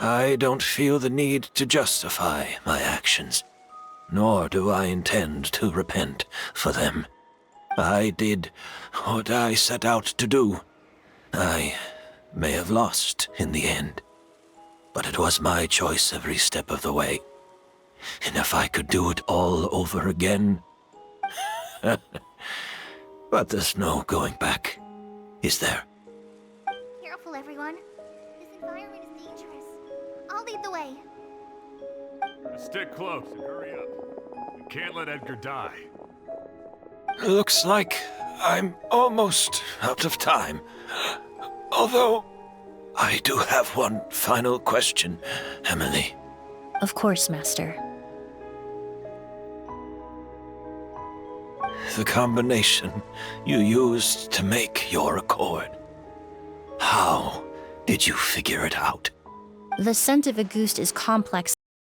I don't feel the need to justify my actions, nor do I intend to repent for them. I did what I set out to do. I may have lost in the end, but it was my choice every step of the way. And if I could do it all over again... But there's no going back, is there?
Careful, everyone. This environment is dangerous. I'll lead the way.
Stick close and hurry up. We can't let Edgar die.
Looks like I'm almost out of time. Although, I do have one final question, Emilie.
Of course, Master.
The combination you used to make your accord. How did you figure it out?
The scent of Auguste is complex